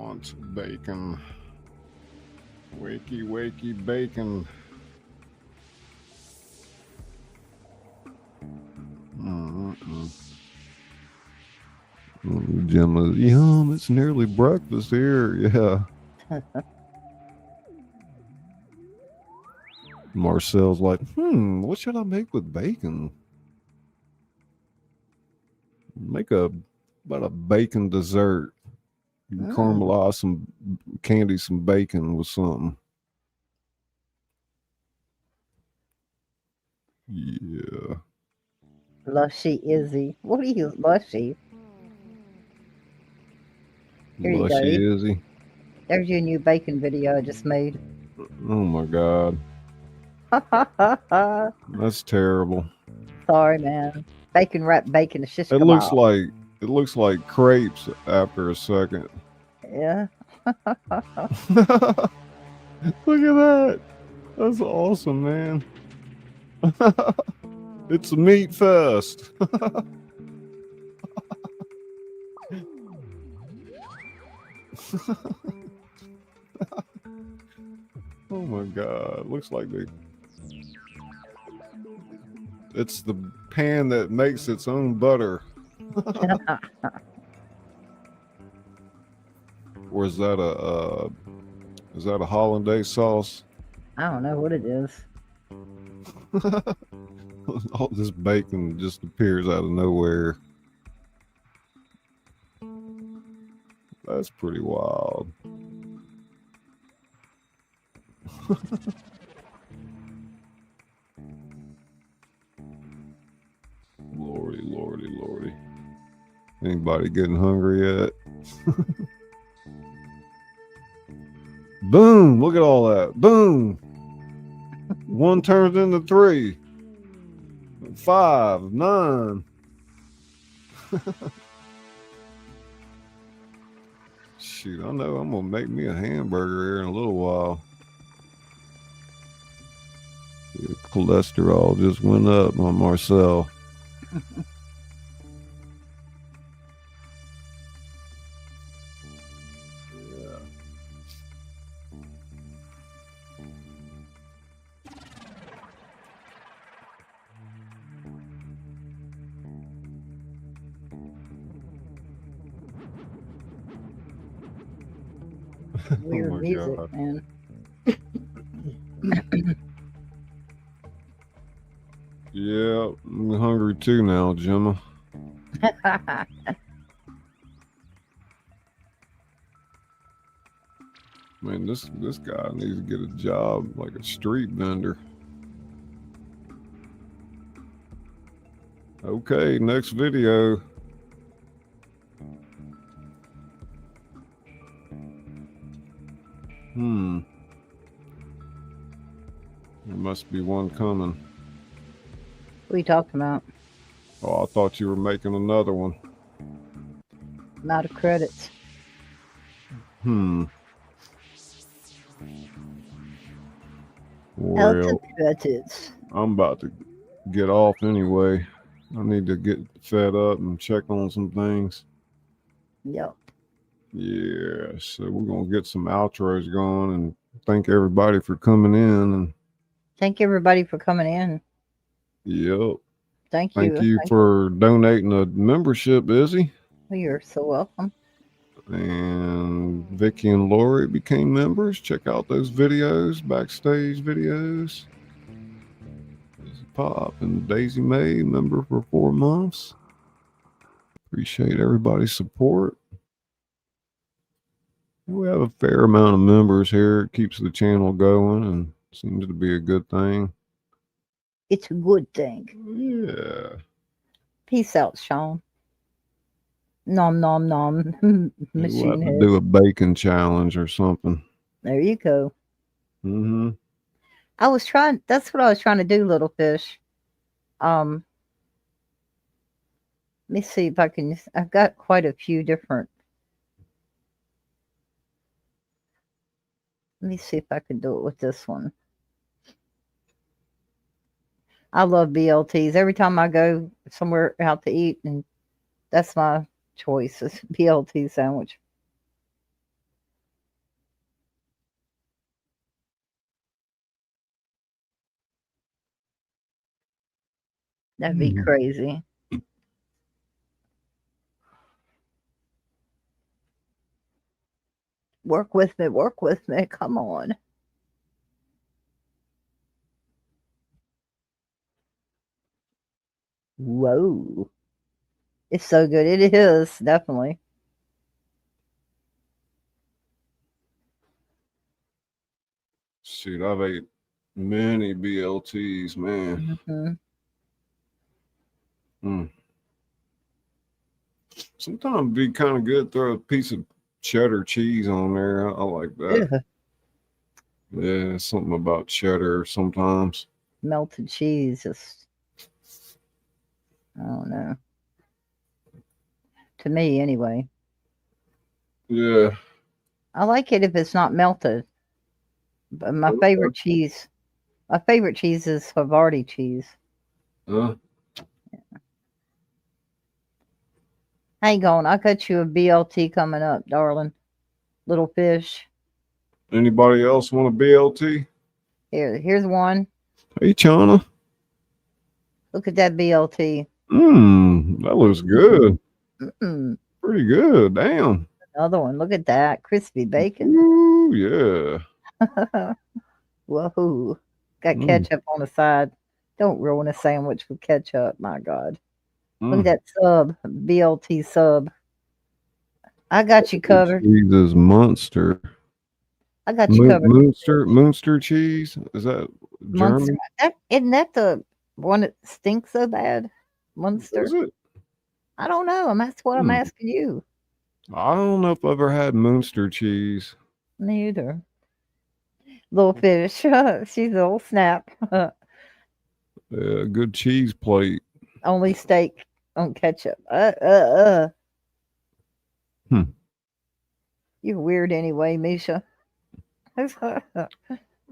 wants bacon. Wakey, wakey, bacon. Gemma, yum, it's nearly breakfast here. Yeah. Marcel's like, what should I make with bacon? Make about a bacon dessert. You can caramelize some some bacon with something. Yeah. Lushy Izzy. What are you, Lushy? Here you go. Lushy Izzy. There's your new bacon video I just made. Oh my God. That's terrible. Sorry, man. Bacon wrapped bacon. It's just It looks like crepes after a second. Yeah. Look at that. That's awesome, man. It's a meat fest. Oh my God. Looks like it's the pan that makes its own butter. Or is that a hollandaise sauce? I don't know what it is. All this bacon just appears out of nowhere. That's pretty wild. Lordy, lordy, lordy. Anybody getting hungry yet? Boom! Look at all that. Boom! One turns into 3, 5, 9. Shoot, I know I'm gonna make me a hamburger here in a little while. Your cholesterol just went up on Marcel. Weird music, God. man. Yeah, I'm hungry too now, Gemma. Man, this guy needs to get a job like a street vendor. Okay, next video. There must be one coming. What are you talking about? Oh, I thought you were making another one. I'm out of credits. Well, Out of credits. I'm about to get off anyway. I need to get fed up and check on some things. Yep. Yeah, so we're gonna get some outros going and thank everybody for coming in. And Thank everybody for coming in. yep. Thank you. Thank you for donating a membership, Izzy. Well, you're so welcome. And Vicky and Lori became members. Check out those videos, backstage videos. Izzy Pop and Daisy May, member for 4 months. Appreciate everybody's support. We have a fair amount of members here. It keeps the channel going and seems to be a good thing. It's a good thing. Yeah. Peace out, Sean. Nom nom nom. We'll Machine have to head. do a bacon challenge or something. There you go. Mm-hmm. That's what I was trying to do, little fish. Let me see if I can. I've got quite a few different. Let me see if I can do it with this one. I love BLTs. Every time I go somewhere out to eat, and that's my choice, is BLT sandwich. That'd be crazy. Work with me. Work with me. Come on. Whoa. It's so good. It is, definitely. Shoot, I've ate many BLTs, man. Sometimes it'd be kind of good to throw a piece of cheddar cheese on there. I like that. Yeah, something about cheddar sometimes. Melted cheese, just, I don't know. To me, anyway. Yeah. I like it if it's not melted. But my favorite cheese is Havarti cheese. Huh? Hang on, I got you a BLT coming up, darling. Little fish. Anybody else want a BLT? Here's one. Hey, Chana. Look at that BLT. That looks good. Pretty good. Damn. Another one. Look at that. Crispy bacon. Ooh, yeah. Whoa. Got ketchup on the side. Don't ruin a sandwich with ketchup. My God. Look at that sub. BLT sub. I got you covered. Cheese is monster. I got you covered. Munster cheese? Is that German? Isn't that the one that stinks so bad? Munster? Is it? I don't know. That's what I'm asking you. I don't know if I've ever had Munster cheese. Me either. Little fish. She's a little snap. Good cheese plate. Only steak on ketchup. You're weird anyway, Misha.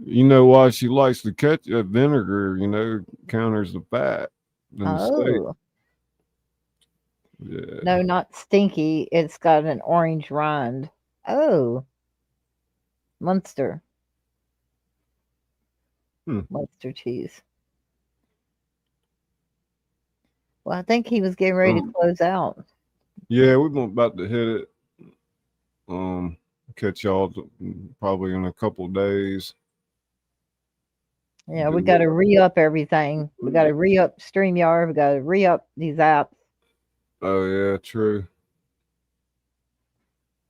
You know why she likes the ketchup? Vinegar, counters the fat in the steak. Yeah. No, not stinky. It's got an orange rind. Oh. Munster. Munster cheese. Well, I think he was getting ready to close out. Yeah, we're about to hit it. Catch y'all probably in a couple of days. Yeah, we got to re-up everything. We got to re-up StreamYard. We got to re-up these apps. Oh, yeah, true.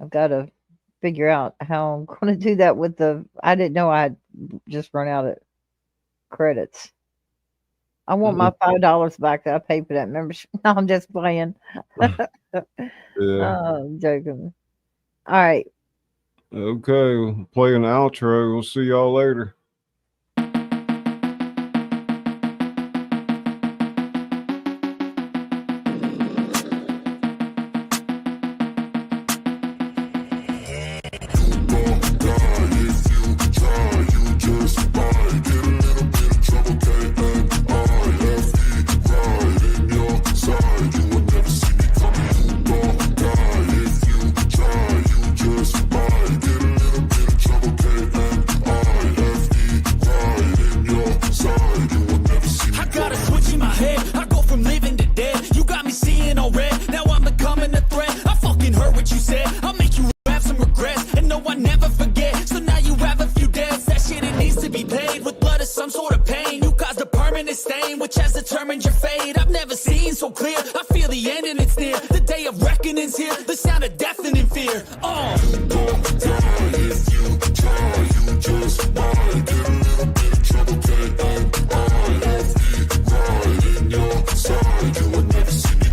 I've got to figure out how I'm going to do that with I didn't know I had just run out of credits. I want my $5 back that I paid for that membership. No, I'm just playing. Yeah. I'm joking. All right. Okay, we'll play an outro. We'll see y'all later. Just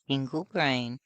Single grain.